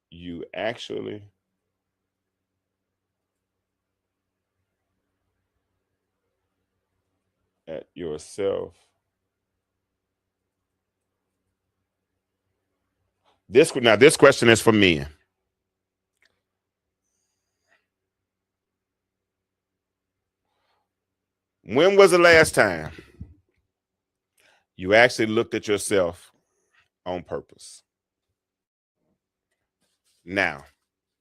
you actually at yourself? This question is for men. When was the last time you actually looked at yourself on purpose? Now,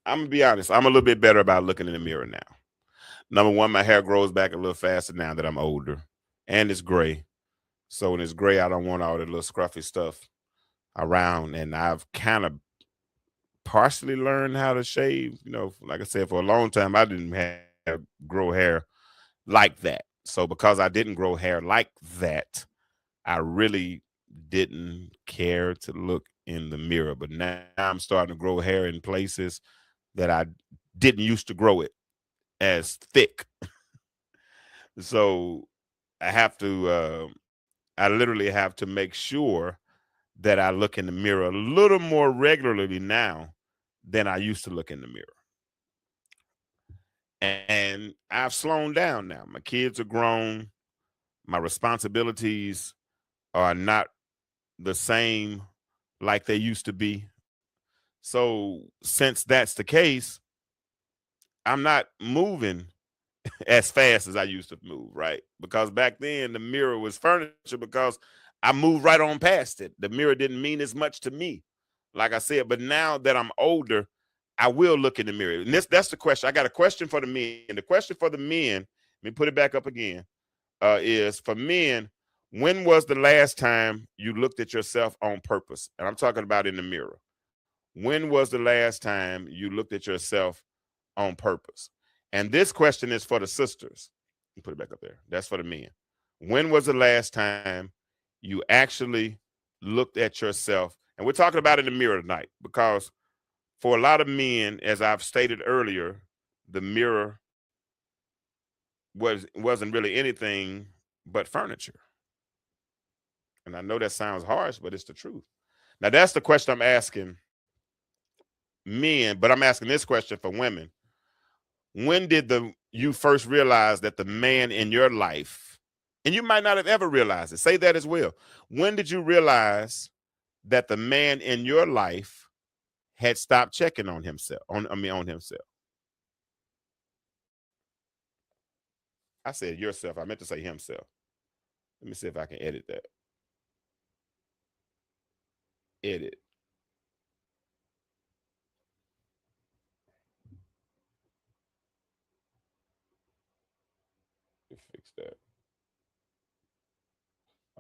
I'm going to be honest. I'm a little bit better about looking in the mirror now. Number one, my hair grows back a little faster now that I'm older. And it's gray. So when it's gray, I don't want all the little scruffy stuff around. And I've kind of partially learned how to shave. You know, like I said, for a long time, I didn't grow hair like that. So because I didn't grow hair like that, I really didn't care to look in the mirror. But now I'm starting to grow hair in places that I didn't used to grow it as thick. So I have to, I literally have to make sure that I look in the mirror a little more regularly now than I used to look in the mirror. And I've slowed down now. My kids are grown. My responsibilities are not the same like they used to be. So since that's the case, I'm not moving as fast as I used to move, right? Because back then the mirror was furniture because I moved right on past it. The mirror didn't mean as much to me, like I said. But now that I'm older, I will look in the mirror. And that's the question. I got a question for the men. And the question for the men, let me put it back up again, is for men, when was the last time you looked at yourself on purpose? And I'm talking about in the mirror. When was the last time you looked at yourself on purpose? And this question is for the sisters. You put it back up there. That's for the men. When was the last time you actually looked at yourself? And we're talking about in the mirror tonight, because for a lot of men, as I've stated earlier, the mirror wasn't really anything but furniture. And I know that sounds harsh, but it's the truth. Now, that's the question I'm asking men, but I'm asking this question for women. When did you first realize that the man in your life, and you might not have ever realized it, say that as well. When did you realize that the man in your life had stopped checking on himself, on himself? I said yourself. I meant to say himself. Let me see if I can edit that. Edit. Fix that.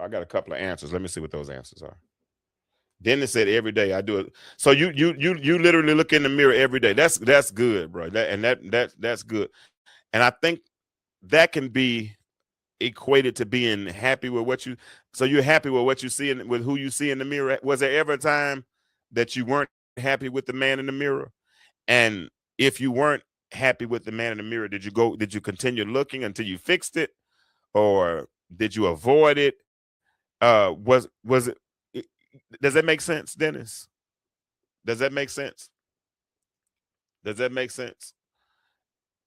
I got a couple of answers. Let me see what those answers are. Dennis said every day I do it. So you literally look in the mirror every day. That's good, bro. That's good. And I think that can be equated to being happy with what you. So you're happy with what you see and with who you see in the mirror. Was there ever a time that you weren't happy with the man in the mirror? And if you weren't happy with the man in the mirror, did you continue looking until you fixed it, or did you avoid it? Was it? Does that make sense, Dennis? Does that make sense? Does that make sense?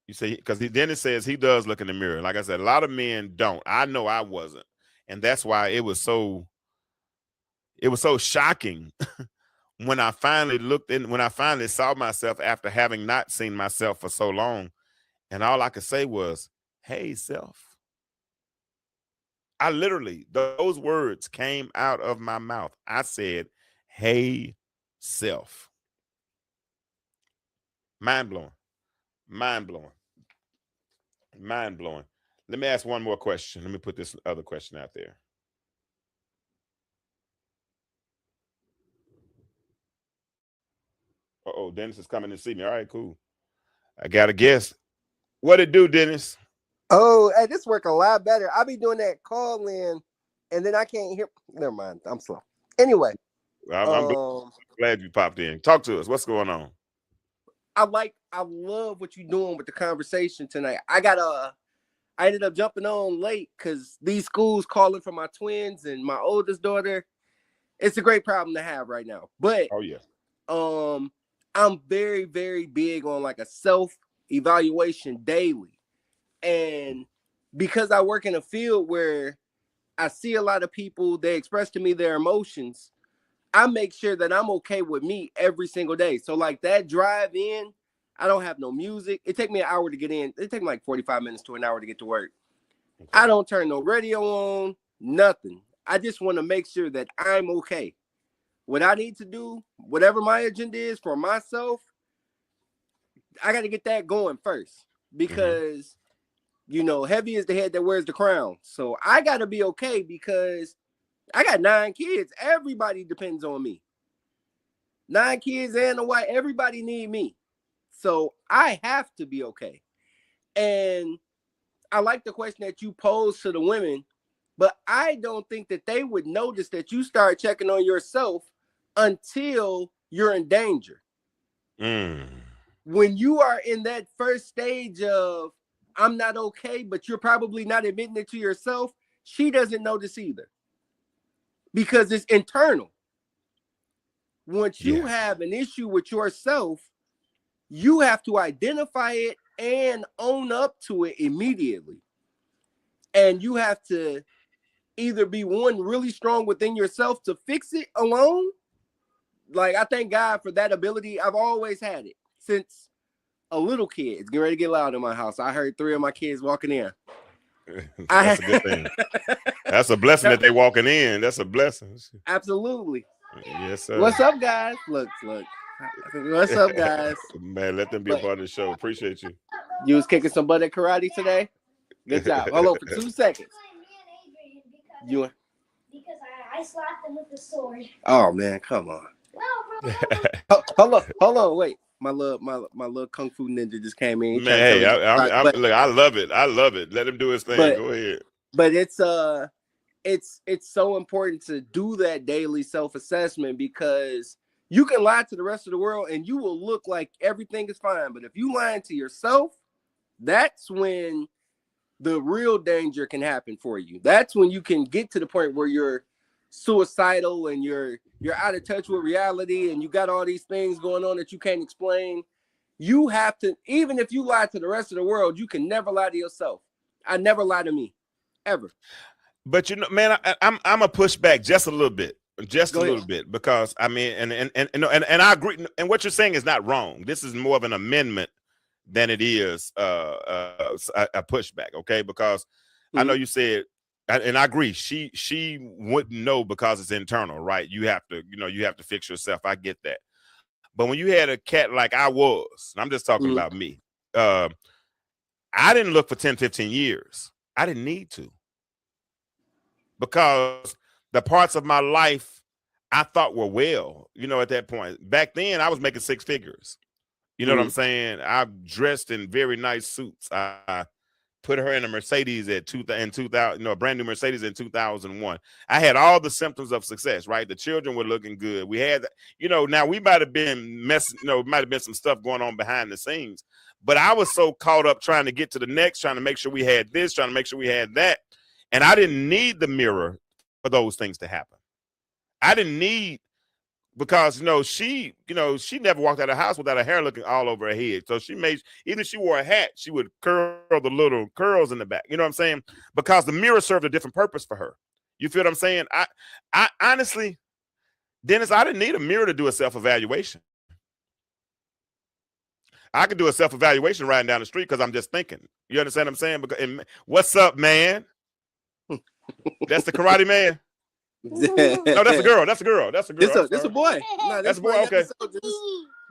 You say, because Dennis says he does look in the mirror. Like I said, a lot of men don't. I know I wasn't, and that's why it was so shocking when I finally when I finally saw myself after having not seen myself for so long, and all I could say was, "Hey, self." I literally, those words came out of my mouth. I said, "Hey, self." Mind blowing. Mind blowing. Mind blowing. Let me ask one more question. Let me put this other question out there. Uh-oh, Dennis is coming to see me. All right, cool. I got a guess. What it do, Dennis? Oh, hey, this work a lot better. I be doing that call in, and then I can't hear. Never mind. I'm slow. Anyway. I'm glad you popped in. Talk to us. What's going on? I love what you're doing with the conversation tonight. I ended up jumping on late because these schools calling for my twins and my oldest daughter. It's a great problem to have right now. But oh yeah, I'm very, very big on like a self-evaluation daily. And because I work in a field where I see a lot of people, they express to me their emotions, I make sure that I'm okay with me every single day. So like that drive in, I don't have no music. It take me an hour to get in. It take me like 45 minutes to an hour to get to work. Okay. I don't turn no radio on, nothing. I just want to make sure that I'm okay. What I need to do, whatever my agenda is for myself, I got to get that going first because, you know, heavy is the head that wears the crown. So I got to be okay because I got 9 kids. Everybody depends on me. 9 kids and a wife. Everybody need me. So I have to be okay. And I like the question that you posed to the women, but I don't think that they would notice that you start checking on yourself until you're in danger. When you are in that first stage of, I'm not okay, but you're probably not admitting it to yourself, she doesn't notice either. Because it's internal. once you have an issue with yourself, you have to identify it and own up to it immediately. And you have to either be one really strong within yourself to fix it alone. Like, I thank God for that ability. I've always had it since a little kid. It's getting ready to get loud in my house. I heard 3 of my kids walking in. That's a good thing. That's a blessing that they walking in. That's a blessing. Absolutely. Yes, sir. What's up, guys? Look. What's up, guys? Man, let them be a part of the show. Appreciate you. You was kicking some butt at karate today? Good job. Hold on for 2 seconds. Because I slapped him with the sword. Oh man, come on. No, bro. Hold on, wait. My little kung fu ninja just came in. Man, hey, look, I love it. I love it. Let him do his thing. Go ahead. But it's so important to do that daily self-assessment, because you can lie to the rest of the world and you will look like everything is fine. But if you lying to yourself, that's when the real danger can happen for you. That's when you can get to the point where you're suicidal and you're out of touch with reality and you got all these things going on that you can't explain. You have to, even if you lie to the rest of the world, you can never lie to yourself. I never lie to me, ever. But you know, man, I'm a push back just a little bit. Just a little bit, because I mean, and I agree. And what you're saying is not wrong. This is more of an amendment than it is a pushback. Okay, because I know you said, and I agree. She wouldn't know because it's internal, right? You have to fix yourself. I get that. But when you had a cat like I was, and I'm just talking about me, I didn't look for 10, 15 years. I didn't need to, because the parts of my life I thought were well, at that point. Back then, I was making 6 figures. You know what I'm saying? I dressed in very nice suits. I put her in a Mercedes in 2000, a brand new Mercedes in 2001. I had all the symptoms of success, right? The children were looking good. We had, now we might have been might have been some stuff going on behind the scenes, but I was so caught up trying to get to the next, trying to make sure we had this, trying to make sure we had that. And I didn't need the mirror for those things to happen. I didn't need, because she never walked out of the house without her hair looking all over her head. So either she wore a hat, she would curl the little curls in the back. You know what I'm saying? Because the mirror served a different purpose for her. You feel what I'm saying? I honestly, Dennis, I didn't need a mirror to do a self-evaluation. I could do a self-evaluation riding down the street because I'm just thinking. You understand what I'm saying? Because, what's up, man? That's the karate man. No, that's a girl. That's a girl. That's a girl. This a boy. No, that's a boy. Okay.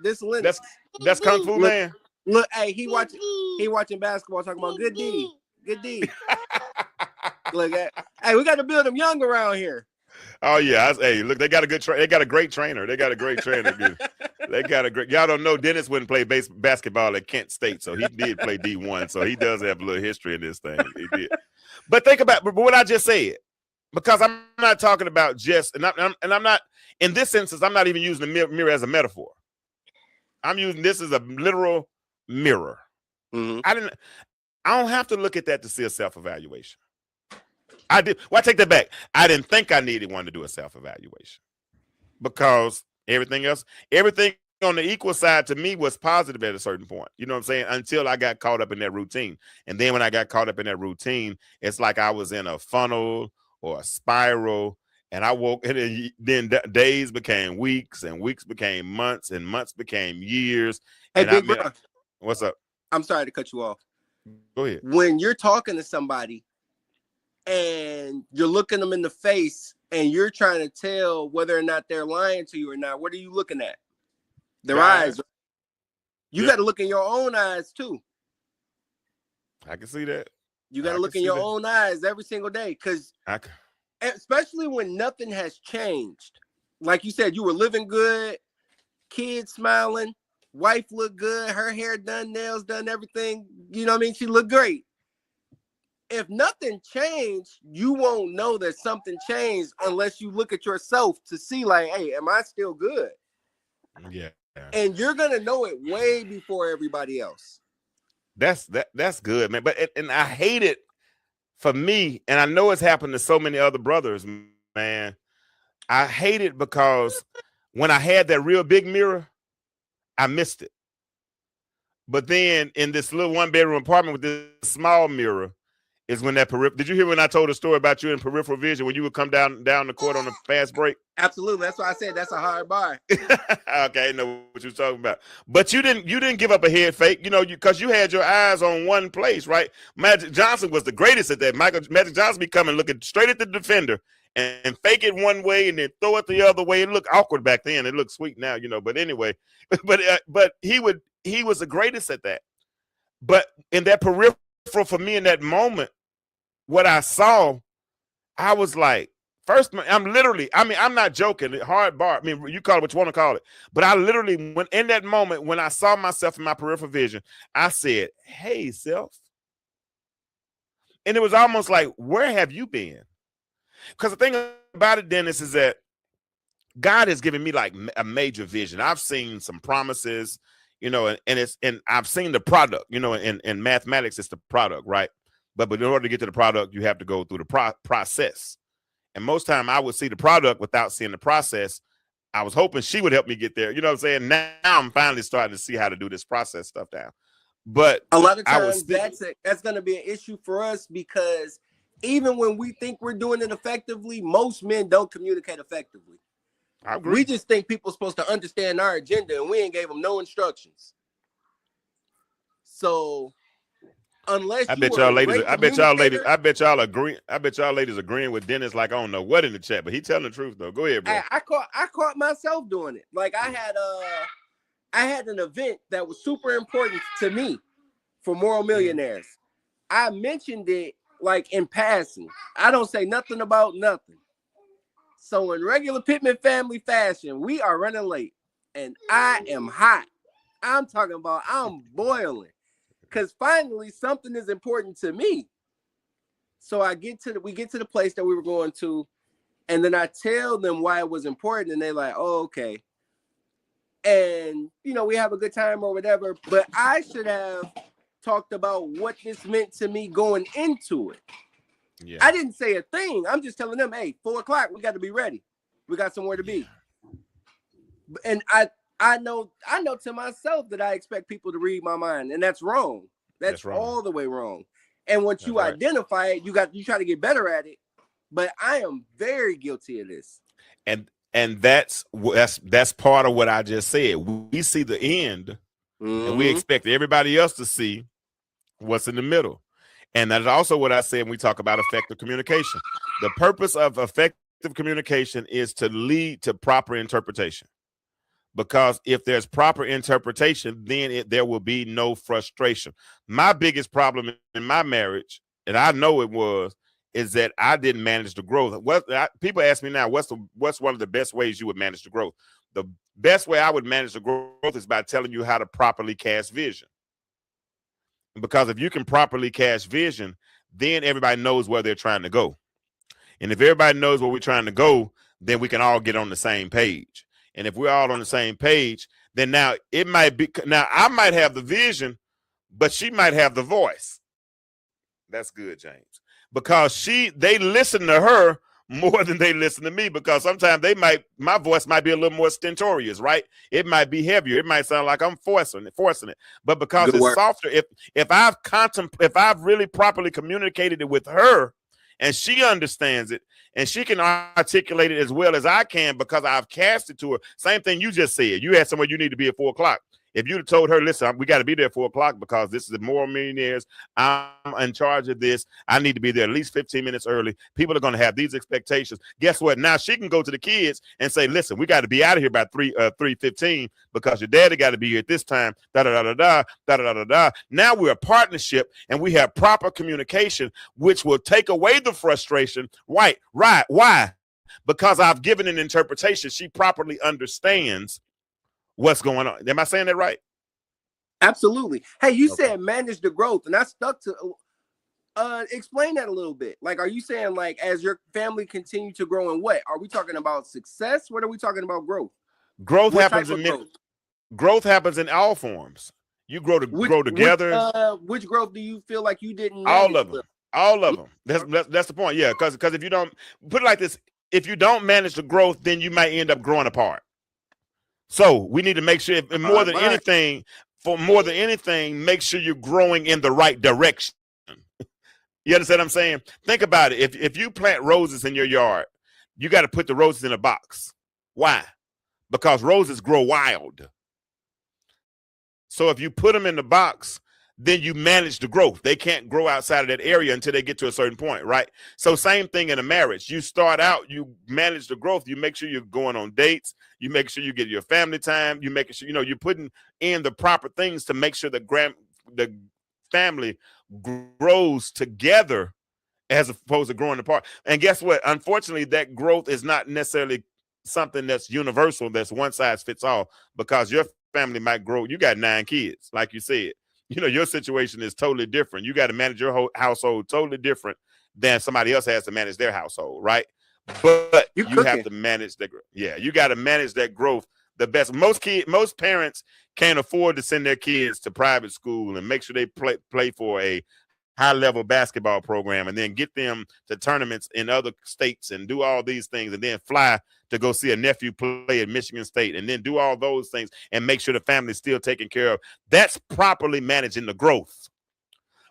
This Linux. That's Kung Fu Man. Look, hey, he watching basketball, talking about good D. Look, hey, we got to build them young around here. Oh yeah. Hey, look, they got a great trainer. They got a great trainer. They got a great. Y'all don't know, Dennis wouldn't play basketball at Kent State, so he did play D1. So he does have a little history in this thing. He did. But think about what I just said, because I'm not talking about just, and I'm not, in this instance, I'm not even using the mirror as a metaphor. I'm using this as a literal mirror. I don't have to look at that to see a self-evaluation. I did. Well, I take that back. I didn't think I needed one to do a self-evaluation, because everything on the equal side to me was positive at a certain point. You know what I'm saying? Until I got caught up in that routine. And then when I got caught up in that routine, it's like I was in a funnel or a spiral, and I woke, and then days became weeks, and weeks became months, and months became years. Hey, and big bro. What's up? I'm sorry to cut you off. Go ahead. When you're talking to somebody and you're looking them in the face and you're trying to tell whether or not they're lying to you or not, what are you looking at? Their eyes. You got to look in your own eyes too. I can see that. You got to look in your own eyes every single day, because especially when nothing has changed. Like you said, you were living good, kids smiling, wife looked good, her hair done, nails done, everything. You know what I mean? She looked great. If nothing changed, you won't know that something changed unless you look at yourself to see, like, hey, am I still good? Yeah. And you're gonna know it way before everybody else. That's good, man. But and I hate it for me, and I know it's happened to so many other brothers, man. I hate it because When I had that real big mirror, I missed it. But then in this little 1-bedroom apartment with this small mirror is when that peripheral. Did you hear when I told a story about you in peripheral vision when you would come down the court on a fast break? Absolutely. That's why I said that's a hard bar. Okay, I know what you're talking about. But you didn't give up a head fake, because you had your eyes on one place, right? Magic Johnson was the greatest at that. Magic Johnson be coming looking straight at the defender and fake it one way and then throw it the other way. It looked awkward back then. It looked sweet now, But anyway, but he was the greatest at that. But in that peripheral for me in that moment, what I saw, I was like, first, I'm not joking. Hard bar. I mean, you call it what you want to call it. But I literally, when in that moment, when I saw myself in my peripheral vision, I said, hey, self. And it was almost like, where have you been? Because the thing about it, Dennis, is that God has given me like a major vision. I've seen some promises, and I've seen the product, in mathematics, it's the product, right? But in order to get to the product, you have to go through the process. And most time I would see the product without seeing the process. I was hoping she would help me get there. You know what I'm saying? Now I'm finally starting to see how to do this process stuff down. But a lot of times that's going to be an issue for us because even when we think we're doing it effectively, most men don't communicate effectively. I agree. We just think people are supposed to understand our agenda and we ain't gave them no instructions. So unless I bet y'all ladies agreeing with Dennis like I don't know what in the chat, but he telling the truth though. Go ahead, bro. I caught myself doing it. Like I had an event that was super important to me for Moral Millionaires. I mentioned it like in passing. I don't say nothing about nothing. So in regular Pittman family fashion, we are running late and I am hot. I'm talking about I'm boiling. Because finally something is important to me. So we get to the place that we were going to, and then I tell them why it was important, and they're like, oh, okay. And we have a good time or whatever, but I should have talked about what this meant to me going into it. Yeah. I didn't say a thing. I'm just telling them, hey, 4:00, we got to be ready. We got somewhere to be. And I know to myself that I expect people to read my mind, and that's wrong. That's wrong. All the way wrong. And once you identify it, you try to get better at it. But I am very guilty of this. And that's part of what I just said. We see the end, and we expect everybody else to see what's in the middle. And that's also what I said when we talk about effective communication. The purpose of effective communication is to lead to proper interpretation. Because if there's proper interpretation, then there will be no frustration. My biggest problem in my marriage, and I know it was, is that I didn't manage the growth. People ask me now, what's one of the best ways you would manage the growth? The best way I would manage the growth is by telling you how to properly cast vision. Because if you can properly cast vision, then everybody knows where they're trying to go. And if everybody knows where we're trying to go, then we can all get on the same page. And if we're all on the same page, then now I might have the vision, but she might have the voice. That's good, James. Because they listen to her more than they listen to me, because sometimes my voice might be a little more stentorious, right? It might be heavier. It might sound like I'm forcing it. But because it's softer, if I've really properly communicated it with her, and she understands it, and she can articulate it as well as I can because I've cast it to her. Same thing you just said. You had somewhere you need to be at 4:00. If you'd have told her, listen, we got to be there at 4:00 because this is the Moral Millionaires. I'm in charge of this. I need to be there at least 15 minutes early. People are going to have these expectations. Guess what? Now she can go to the kids and say, listen, we got to be out of here by 3:15 because your daddy got to be here at this time. Now we're a partnership and we have proper communication, which will take away the frustration. Right. Why? Because I've given an interpretation. She properly understands what's going on. Am I saying that right? Absolutely. Hey, you said manage the growth, and I stuck to explain that a little bit. Like, are you saying like as your family continue to grow and what? Are we talking about success? What are we talking about growth? Growth happens in all forms. You grow together. Which growth do you feel like you didn't? All of them. That's the point. Yeah, because if you don't put it like this, if you don't manage the growth, then you might end up growing apart. So we need to make sure, and more than Right. anything, make sure you're growing in the right direction. You understand what I'm saying? Think about it. If you plant roses in your yard, you got to put the roses in a box. Why? Because roses grow wild. So if you put them in the box, then you manage the growth. They can't grow outside of that area until they get to a certain point, right? So same thing in a marriage. You start out, you manage the growth. You make sure you're going on dates. You make sure you get your family time. You make sure, you're putting in the proper things to make sure the family grows together as opposed to growing apart. And guess what? Unfortunately, that growth is not necessarily something that's universal, that's one size fits all, because your family might grow. You got 9 kids, like you said. Your situation is totally different. You got to manage your whole household totally different than somebody else has to manage their household, right? But you have to manage you got to manage that growth the best. Most parents can't afford to send their kids to private school and make sure they play for a high-level basketball program and then get them to tournaments in other states and do all these things and then fly to go see a nephew play at Michigan State and then do all those things and make sure the family's still taken care of. That's properly managing the growth.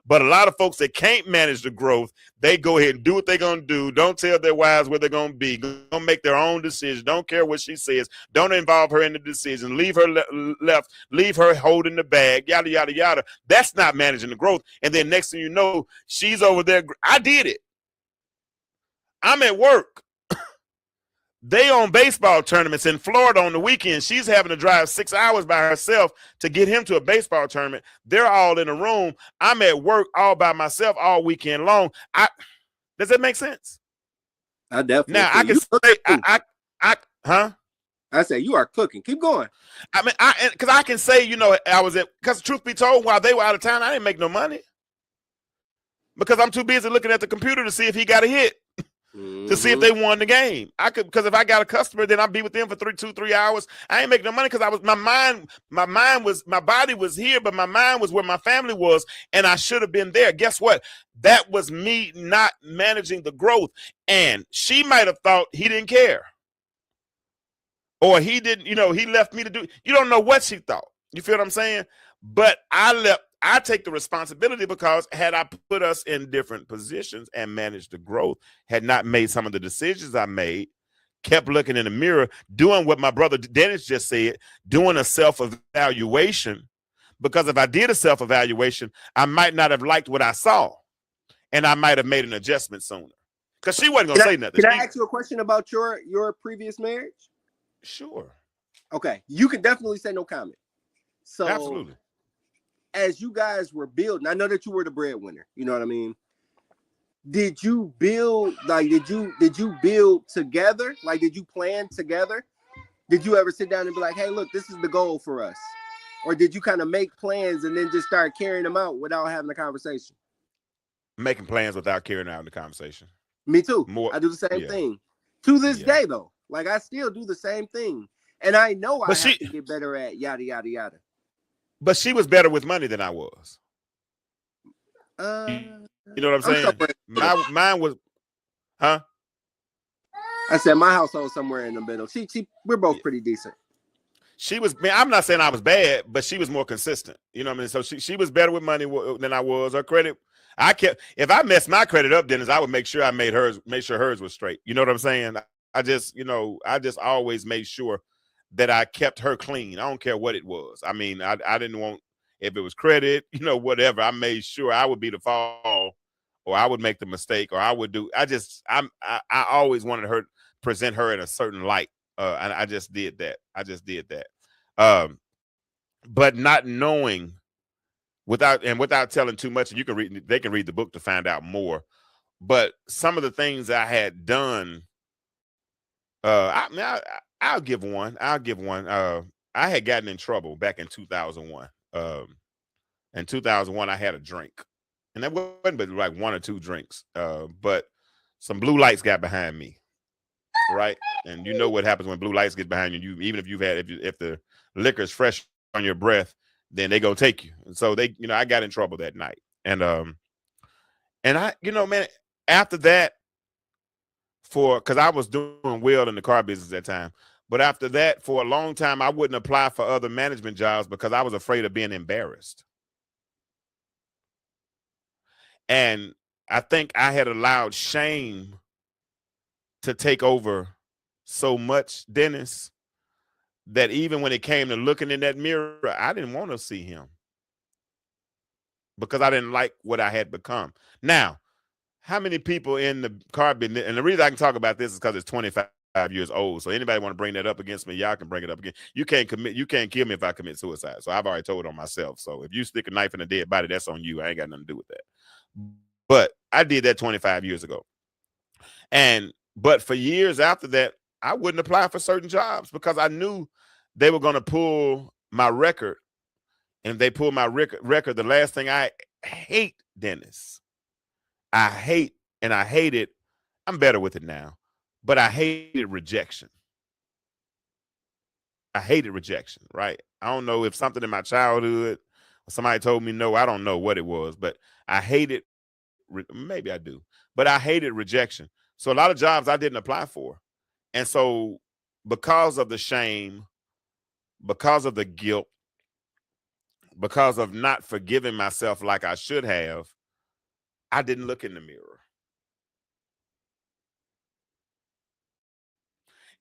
But a lot of folks that can't manage the growth, they go ahead and do what they're going to do. Don't tell their wives where they're going to be. Don't make their own decisions. Don't care what she says. Don't involve her in the decision. Leave her left. Leave her holding the bag, yada, yada, yada. That's not managing the growth. And then next thing you know, she's over there. I did it. I'm at work. They on baseball tournaments in Florida on the weekend. She's having to drive 6 hours by herself to get him to a baseball tournament. They're all in a room. I'm at work all by myself all weekend long. Does that make sense? I definitely. Now I can say, I say you are cooking. Keep going. I mean, because I can say, because truth be told, while they were out of town, I didn't make no money because I'm too busy looking at the computer to see if he got a hit. To see if they won the game. Because if I got a customer, then I'd be with them for 3 hours. I ain't making no money because my body was here, but my mind was where my family was, and I should have been there. Guess what? That was me not managing the growth. And she might have thought he didn't care. Or he didn't, he left me to do. You don't know what she thought. You feel what I'm saying? But I take the responsibility because had I put us in different positions and managed the growth, had not made some of the decisions I made, kept looking in the mirror, doing what my brother Dennis just said, doing a self-evaluation, because if I did a self-evaluation, I might not have liked what I saw, and I might have made an adjustment sooner. Because she wasn't going to say nothing. Can I ask you a question about your previous marriage? Sure. Okay. You can definitely say no comment. So absolutely. As you guys were building, I know that you were the breadwinner. You know what I mean? Did you build did you build together? Like, did you plan together? Did you ever sit down and be like, hey, look, this is the goal for us? Or did you kind of make plans and then just start carrying them out without having a conversation? Making plans without carrying out the conversation. Me too. I do the same thing. To this day, though. Like, I still do the same thing. And I know I have to get better at yada, yada, yada. But she was better with money than I was. You know what I'm saying? Mine was, huh? I said my household somewhere in the middle. We're both pretty decent. She was, man, I'm not saying I was bad, but she was more consistent. You know what I mean? So she was better with money than I was. Her credit, if I messed my credit up, Dennis, I would make sure hers was straight. You know what I'm saying? I just always made sure that I kept her clean. I don't care what it was. I mean, I didn't want, if it was credit, whatever, I made sure I would be the fall, or I would make the mistake, or I would do, I always wanted her, present her in a certain light. And I just did that. But not knowing, without telling too much, and they can read the book to find out more. But some of the things I had done, I'll give one. I had gotten in trouble back in 2001. In 2001, I had a drink, and that wasn't but like 1 or 2 drinks. But some blue lights got behind me, right? And you know what happens when blue lights get behind you. Even if the liquor is fresh on your breath, then they go take you. And so I got in trouble that night. And I, man, after that, because I was doing well in the car business at that time, But after that, for a long time, I wouldn't apply for other management jobs because I was afraid of being embarrassed. And I think I had allowed shame to take over so much, Dennis, that even when it came to looking in that mirror, I didn't want to see him because I didn't like what I had become. Now, how many people in the car business, and the reason I can talk about this is because it's 25 years old. So anybody want to bring that up against me, y'all can bring it up again. You can't kill me if I commit suicide. So I've already told on myself. So if you stick a knife in a dead body, that's on you. I ain't got nothing to do with that. But I did that 25 years ago. But for years after that, I wouldn't apply for certain jobs because I knew they were going to pull my record. And if they pull my record, the last thing I hate, Dennis, I hated, I'm better with it now, but I hated rejection. I hated rejection, right? I don't know if something in my childhood, or somebody told me no, I don't know what it was, but I hated, maybe I do, but I hated rejection. So a lot of jobs I didn't apply for. And so because of the shame, because of the guilt, because of not forgiving myself like I should have, I didn't look in the mirror.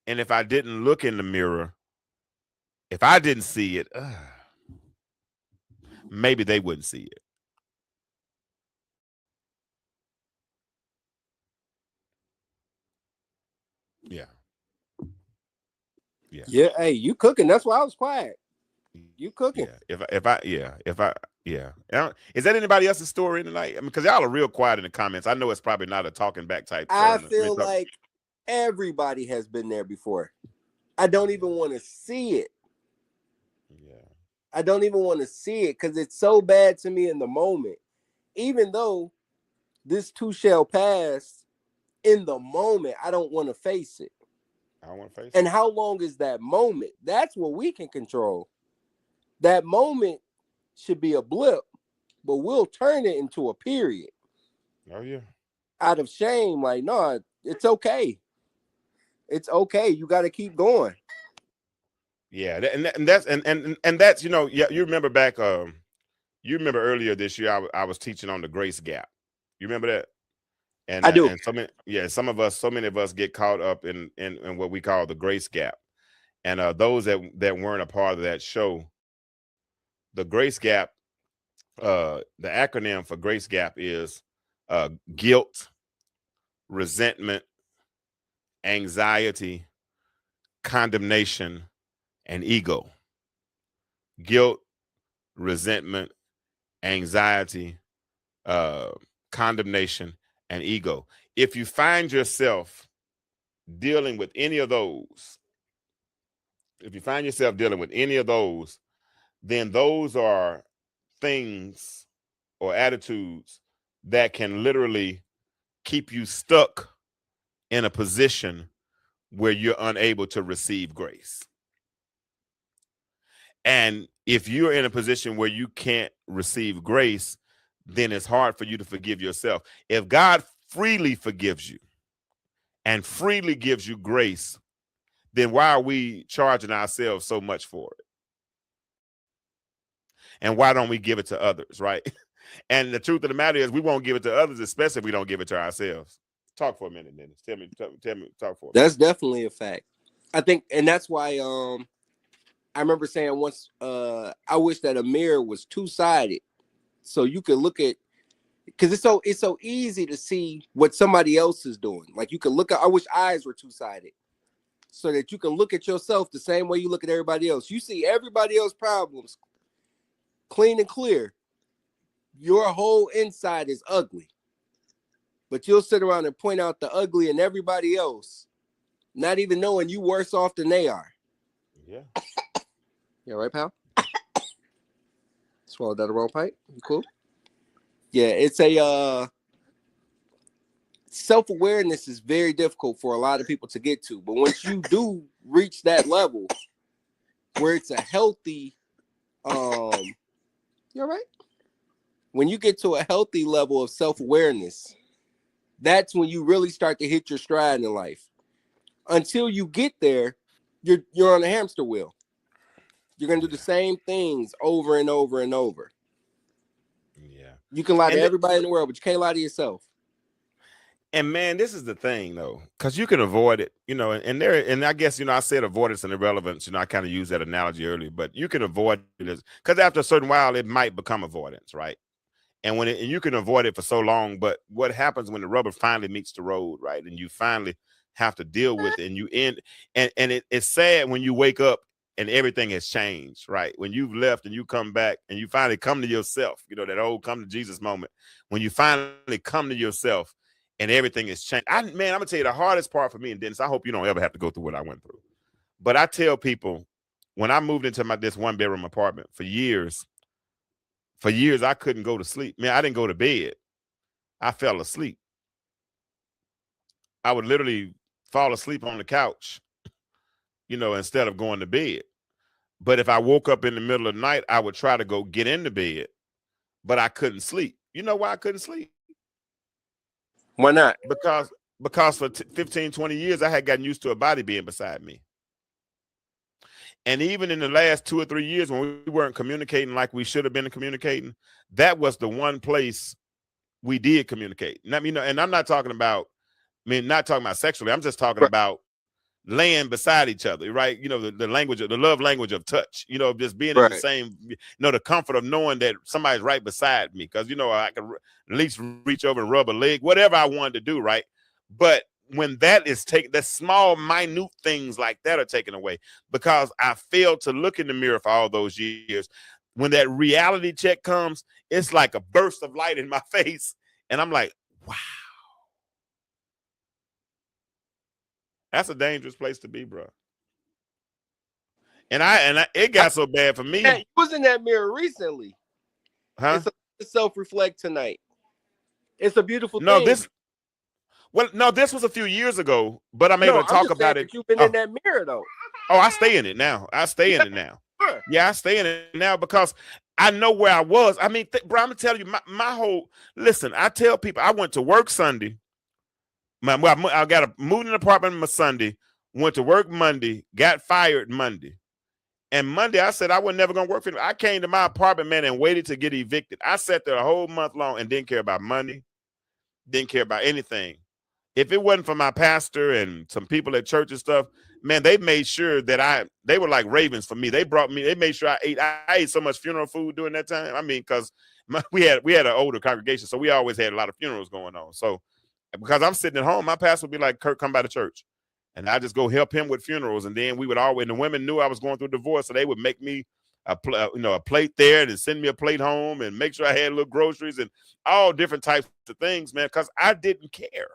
And if I didn't look in the mirror, if I didn't see it, maybe they wouldn't see it. Yeah. Yeah. Yeah. Hey, you cooking. That's why I was quiet. You cooking. Yeah. Is that anybody else's story tonight? I mean, because y'all are real quiet in the comments. I know it's probably not a talking back type. I feel like everybody has been there before. I don't even want to see it. Yeah. I don't even want to see it because it's so bad to me in the moment. Even though this too shall pass, in the moment, I don't want to face it. I don't want to face it. And how long is that moment? That's what we can control. That moment should be a blip, but we'll turn it into a period. Oh, yeah. Out of shame, like, no, it's okay. It's okay. You got to keep going. Yeah, and that's you know, yeah, you remember back, you remember earlier this year I was teaching on the grace gap. You remember that? And I do. And so many of us get caught up in what we call the grace gap. And those that weren't a part of that show, the grace gap, the acronym for grace gap is guilt, resentment, anxiety, condemnation, and ego. Guilt, resentment, anxiety, condemnation, and ego. If you find yourself dealing with any of those, then those are things or attitudes that can literally keep you stuck in a position where you're unable to receive grace. And if you're in a position where you can't receive grace, then it's hard for you to forgive yourself. If God freely forgives you and freely gives you grace, then why are we charging ourselves so much for it? And why don't we give it to others, right? And the truth of the matter is we won't give it to others, especially if we don't give it to ourselves. Talk for a minute, Dennis. Tell me, talk for a minute. That's definitely a fact. I think, and that's why I remember saying once, I wish that a mirror was two-sided. So you could look at, because it's so easy to see what somebody else is doing. Like you can look at, I wish eyes were two-sided so that you can look at yourself the same way you look at everybody else. You see everybody else's problems clean and clear. Your whole inside is ugly. But you'll sit around and point out the ugly in everybody else, not even knowing you worse off than they are. Yeah. You all right, pal? Swallowed down the wrong pipe. You cool? Yeah, it's a self-awareness is very difficult for a lot of people to get to. But once you do reach that level where it's a healthy, you all right? When you get to a healthy level of self-awareness, that's when you really start to hit your stride in life. Until you get there, you're on a hamster wheel. You're gonna do the same things over and over and over. Yeah. You can lie to And everybody in the world, but you can't lie to yourself. And man, this is the thing though, because you can avoid it, you know, and I guess, you know, I said avoidance and irrelevance, you know, I kind of used that analogy earlier, but you can avoid it because after a certain while it might become avoidance, right? And and you can avoid it for so long, but what happens when the rubber finally meets the road, right? And you finally have to deal with it, and you end, and it's sad when you wake up and everything has changed, right? When you've left and you come back and you finally come to yourself, you know, that old come to Jesus moment, when you finally come to yourself and everything has changed. Man, I'm gonna tell you the hardest part for me, and Dennis, I hope you don't ever have to go through what I went through. But I tell people, when I moved into this 1-bedroom apartment for years, I couldn't go to sleep. Man, I didn't go to bed. I fell asleep. I would literally fall asleep on the couch, you know, instead of going to bed. But if I woke up in the middle of the night, I would try to go get into bed, but I couldn't sleep. You know why I couldn't sleep? Why not? Because for 15, 20 years, I had gotten used to a body being beside me. And even in the last 2 or 3 years, when we weren't communicating like we should have been communicating, that was the one place we did communicate. And, you know, and I'm not talking about, not talking about sexually. I'm just talking about laying beside each other, right? You know, the language of the love language of touch, you know, just being in the same, you know, the comfort of knowing that somebody's right beside me. Because, you know, I could at least reach over and rub a leg, whatever I wanted to do, right? But when that is taken, the small, minute things like that are taken away because I failed to look in the mirror for all those years. When that reality check comes, it's like a burst of light in my face. And I'm like, wow. That's a dangerous place to be, bro. And it got so bad for me. You was in that mirror recently. Huh? It's self-reflect tonight. It's a beautiful thing. No, this was a few years ago, but I'm able to talk about it. You've been in that mirror though. Oh, I stay in it now. Sure. Yeah, I stay in it now because I know where I was. I mean, bro, I'm gonna tell you my whole. Listen, I tell people I went to work Sunday. I moved in an apartment on Sunday. Went to work Monday. Got fired Monday. And Monday, I said I was never gonna work for them. I came to my apartment, man, and waited to get evicted. I sat there a whole month long and didn't care about money. Didn't care about anything. If it wasn't for my pastor and some people at church and stuff, man, they made sure that they were like ravens for me. They made sure I ate so much funeral food during that time. I mean, because we had an older congregation, so we always had a lot of funerals going on. So because I'm sitting at home, my pastor would be like, Kurt, come by the church. And I just go help him with funerals. And then we would always, and the women knew I was going through divorce, so they would make me a plate there and send me a plate home and make sure I had little groceries and all different types of things, man, because I didn't care.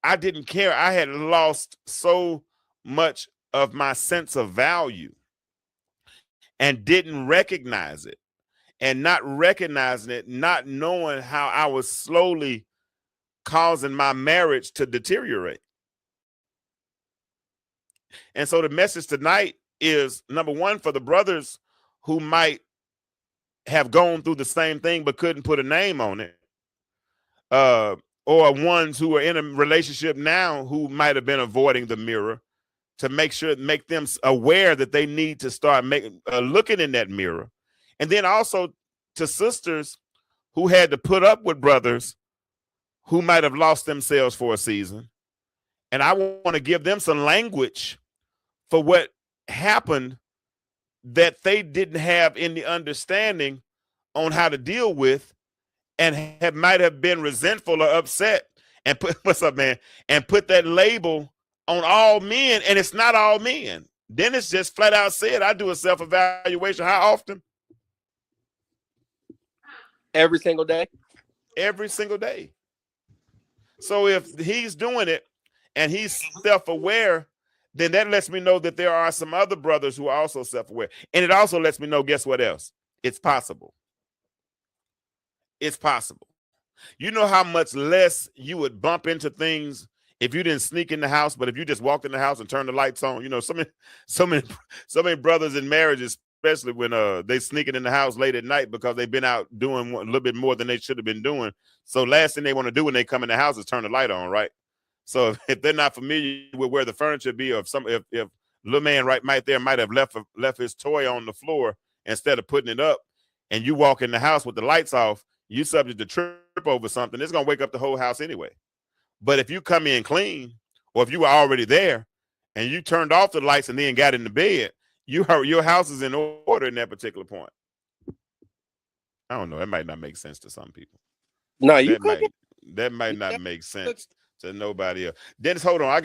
I had lost so much of my sense of value and didn't recognize it. And not recognizing it, not knowing how I was slowly causing my marriage to deteriorate. And so the message tonight is, number one, for the brothers who might have gone through the same thing but couldn't put a name on it, or ones who are in a relationship now who might have been avoiding the mirror, to make them aware that they need to start looking in that mirror. And then also to sisters who had to put up with brothers who might have lost themselves for a season. And I want to give them some language for what happened that they didn't have any understanding on how to deal with, and might have been resentful or upset, and what's up, man? And put that label on all men, and it's not all men. Dennis just flat out said, I do a self-evaluation. How often? Every single day. Every single day. So if he's doing it and he's self-aware, then that lets me know that there are some other brothers who are also self-aware. And it also lets me know, guess what else? It's possible. It's possible. You know how much less you would bump into things if you didn't sneak in the house, but if you just walked in the house and turned the lights on. You know, so many brothers in marriages, especially when they sneaking in the house late at night because they've been out doing a little bit more than they should have been doing. So last thing they want to do when they come in the house is turn the light on, right? So if they're not familiar with where the furniture be, or if little man right there might have left his toy on the floor instead of putting it up, and you walk in the house with the lights off, you subject to trip over something, it's gonna wake up the whole house anyway. But if you come in clean, or if you were already there and you turned off the lights and then got in the bed, your house is in order in that particular point. I don't know. That might not make sense to some people. No, you that might not make sense to nobody else. Dennis, hold on.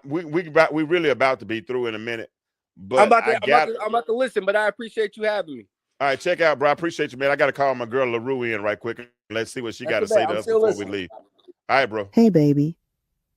We really about to be through in a minute. But I'm about to listen, but I appreciate you having me. All right, check out, bro. I appreciate you, man. I got to call my girl LaRue in right quick. Let's see what she got to say to us before we leave. All right, bro. Hey, baby.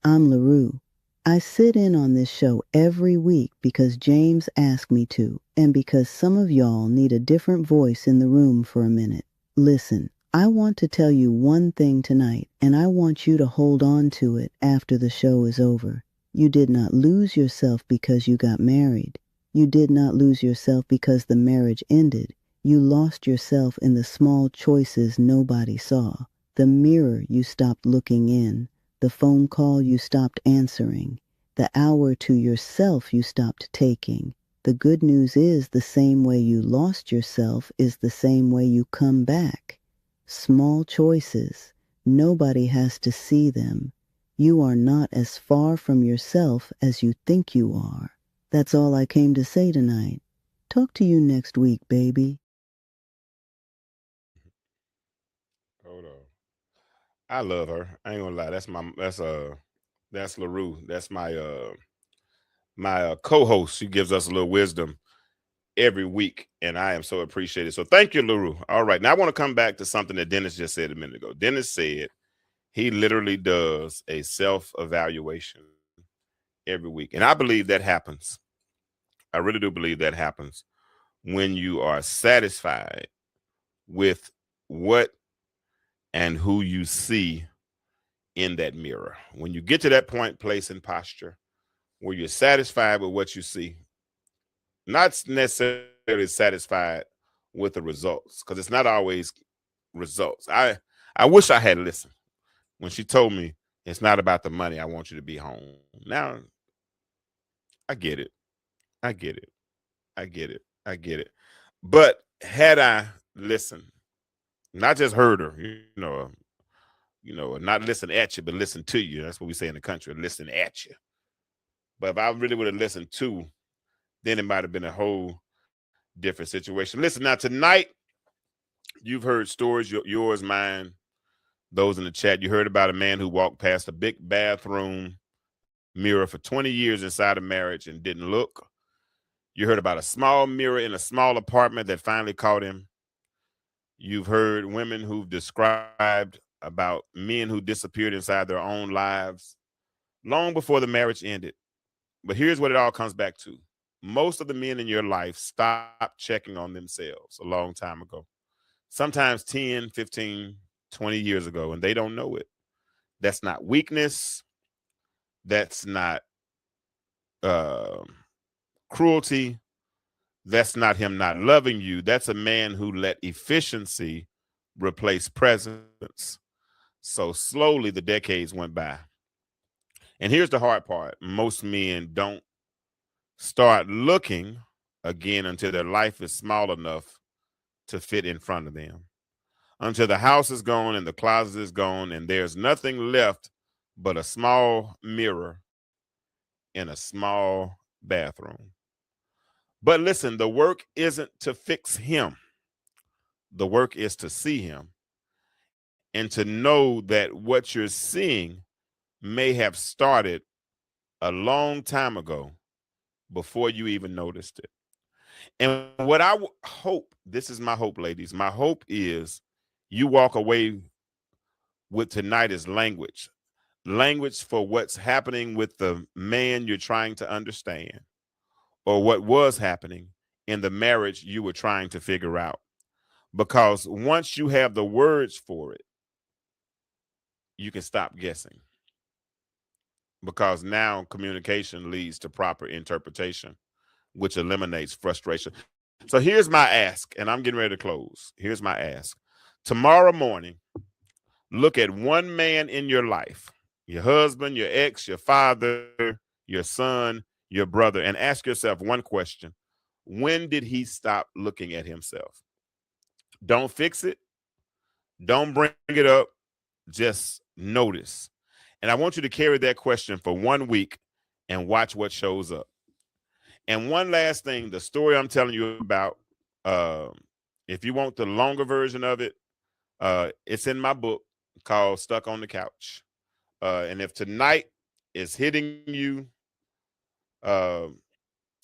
I'm LaRue. I sit in on this show every week because James asked me to, and because some of y'all need a different voice in the room for a minute. Listen, I want to tell you one thing tonight, and I want you to hold on to it after the show is over. You did not lose yourself because you got married. You did not lose yourself because the marriage ended. You lost yourself in the small choices nobody saw. The mirror you stopped looking in. The phone call you stopped answering. The hour to yourself you stopped taking. The good news is the same way you lost yourself is the same way you come back. Small choices. Nobody has to see them. You are not as far from yourself as you think you are. That's all I came to say tonight. Talk to you next week, baby. Hold on. I love her. I ain't gonna lie. That's LaRue. That's my co-host. She gives us a little wisdom every week, and I am so appreciated. So thank you, LaRue. All right. Now I want to come back to something that Dennis just said a minute ago. Dennis said he literally does a self-evaluation every week. And I believe that happens. I really do believe that happens when you are satisfied with what and who you see in that mirror. When you get to that point, place, and posture where you're satisfied with what you see, not necessarily satisfied with the results, because it's not always results. I wish I had listened when she told me it's not about the money. I want you to be home. Now, I get it. I get it. I get it. I get it. But had I listened, not just heard her, not listen at you, but listen to you. That's what we say in the country, listen at you. But if I really would have listened to, then it might have been a whole different situation. Listen, now tonight, you've heard stories, yours, mine, those in the chat. You heard about a man who walked past a big bathroom mirror for 20 years inside a marriage and didn't look. You heard about a small mirror in a small apartment that finally caught him. You've heard women who've described about men who disappeared inside their own lives long before the marriage ended. But here's what it all comes back to. Most of the men in your life stopped checking on themselves a long time ago. Sometimes 10, 15, 20 years ago, and they don't know it. That's not weakness. That's not cruelty. That's not him not loving you. That's a man who let efficiency replace presence. So slowly the decades went by. And here's the hard part. Most men don't start looking again until their life is small enough to fit in front of them. Until the house is gone and the closet is gone and there's nothing left but a small mirror in a small bathroom. But listen, the work isn't to fix him. The work is to see him and to know that what you're seeing may have started a long time ago before you even noticed it. And what I hope, this is my hope, ladies, my hope is you walk away with tonight is language for what's happening with the man you're trying to understand, or what was happening in the marriage you were trying to figure out. Because once you have the words for it, you can stop guessing. Because now communication leads to proper interpretation, which eliminates frustration. So here's my ask, and I'm getting ready to close. Here's my ask. Tomorrow morning, look at one man in your life your husband, your ex, your father, your son, your brother, and ask yourself one question. When did he stop looking at himself? Don't fix it. Don't bring it up. Just notice. And I want you to carry that question for 1 week and watch what shows up. And one last thing, the story I'm telling you about, if you want the longer version of it, it's in my book called Stuck on the Couch. And if tonight is hitting you and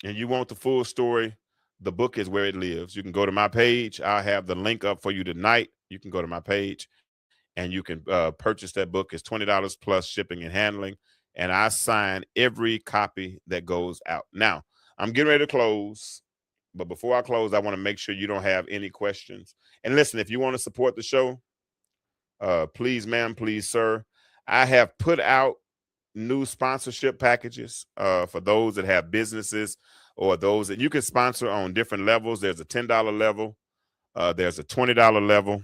you want the full story, the book is where it lives. You can go to my page. I'll have the link up for you tonight. You can go to my page and you can purchase that book. It's $20 plus shipping and handling. And I sign every copy that goes out. Now, I'm getting ready to close. But before I close, I want to make sure you don't have any questions. And listen, if you want to support the show, please, ma'am, please, sir. I have put out new sponsorship packages for those that have businesses or those that you can sponsor on different levels. There's a $10 level. There's a $20 level.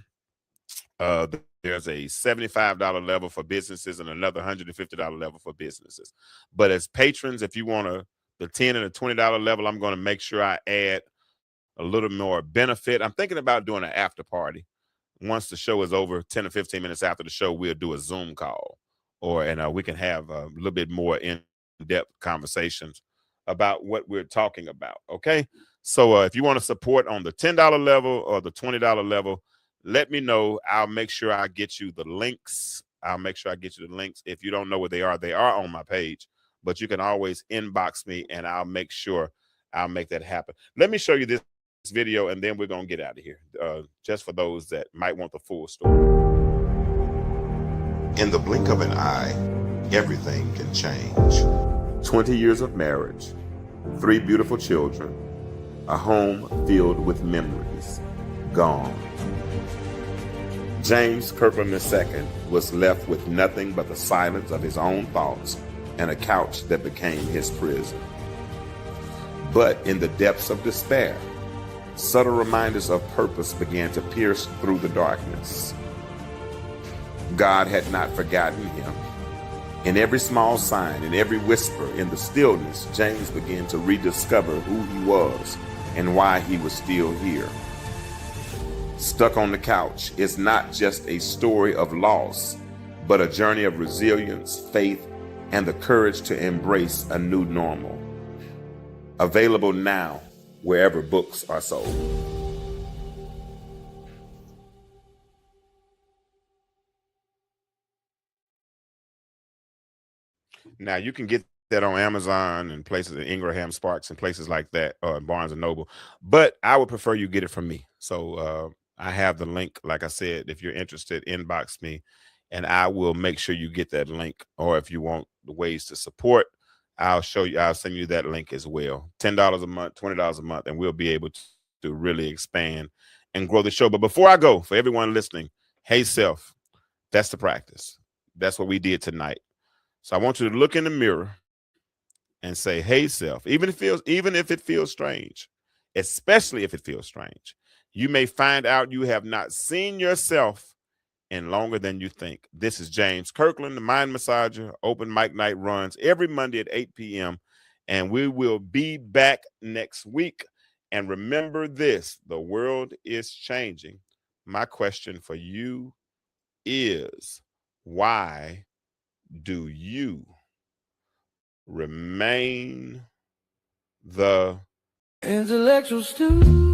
There's a $75 level for businesses and another $150 level for businesses. But as patrons, if you want the $10 and the $20 level, I'm going to make sure I add a little more benefit. I'm thinking about doing an after party. Once the show is over, 10 or 15 minutes after the show, we'll do a Zoom call, and we can have a little bit more in-depth conversations about what we're talking about. Okay. So if you want to support on the $10 level or the $20 level, let me know. I'll make sure I get you the links. If you don't know where they are on my page, but you can always inbox me and I'll make sure I'll make that happen. Let me show you this video and then we're going to get out of here, just for those that might want the full story. In the blink of an eye, everything can change. 20 years of marriage, 3 beautiful children, a home filled with memories, gone. James Kirkland II was left with nothing but the silence of his own thoughts and a couch that became his prison. But in the depths of despair, subtle reminders of purpose began to pierce through the darkness. God had not forgotten him. In every small sign, in every whisper, in the stillness, James began to rediscover who he was and why he was still here. Stuck on the Couch is not just a story of loss, but a journey of resilience, faith, and the courage to embrace a new normal. Available now wherever books are sold. Now you can get that on Amazon and places in Ingraham Sparks and places like that, or Barnes and Noble. But I would prefer you get it from me. So I have the link. Like I said, if you're interested, inbox me and I will make sure you get that link. Or if you want the ways to support, I'll send you that link as well. $10 a month, $20 a month, and we'll be able to really expand and grow the show. But before I go, for everyone listening, hey self, that's the practice. That's what we did tonight. So I want you to look in the mirror and say, hey self, even if it feels strange, especially if it feels strange, you may find out you have not seen yourself in longer than you think. This is James Kirkland, the Mind Massager. Open mic night runs every Monday at 8 p.m. And we will be back next week. And remember this, the world is changing. My question for you is, why do you remain the intellectual stew?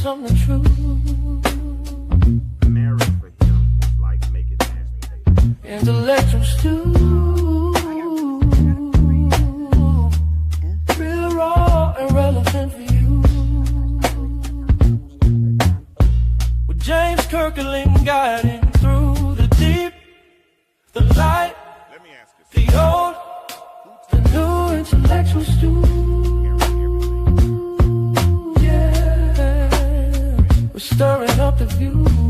Something true. marriage for him was like making mashed potatoes. Intellectual stew. Real raw and relevant for you. With James Kirkland guiding through the deep, the light, Let me ask you the old, the new intellectual stew. Stirring up the view.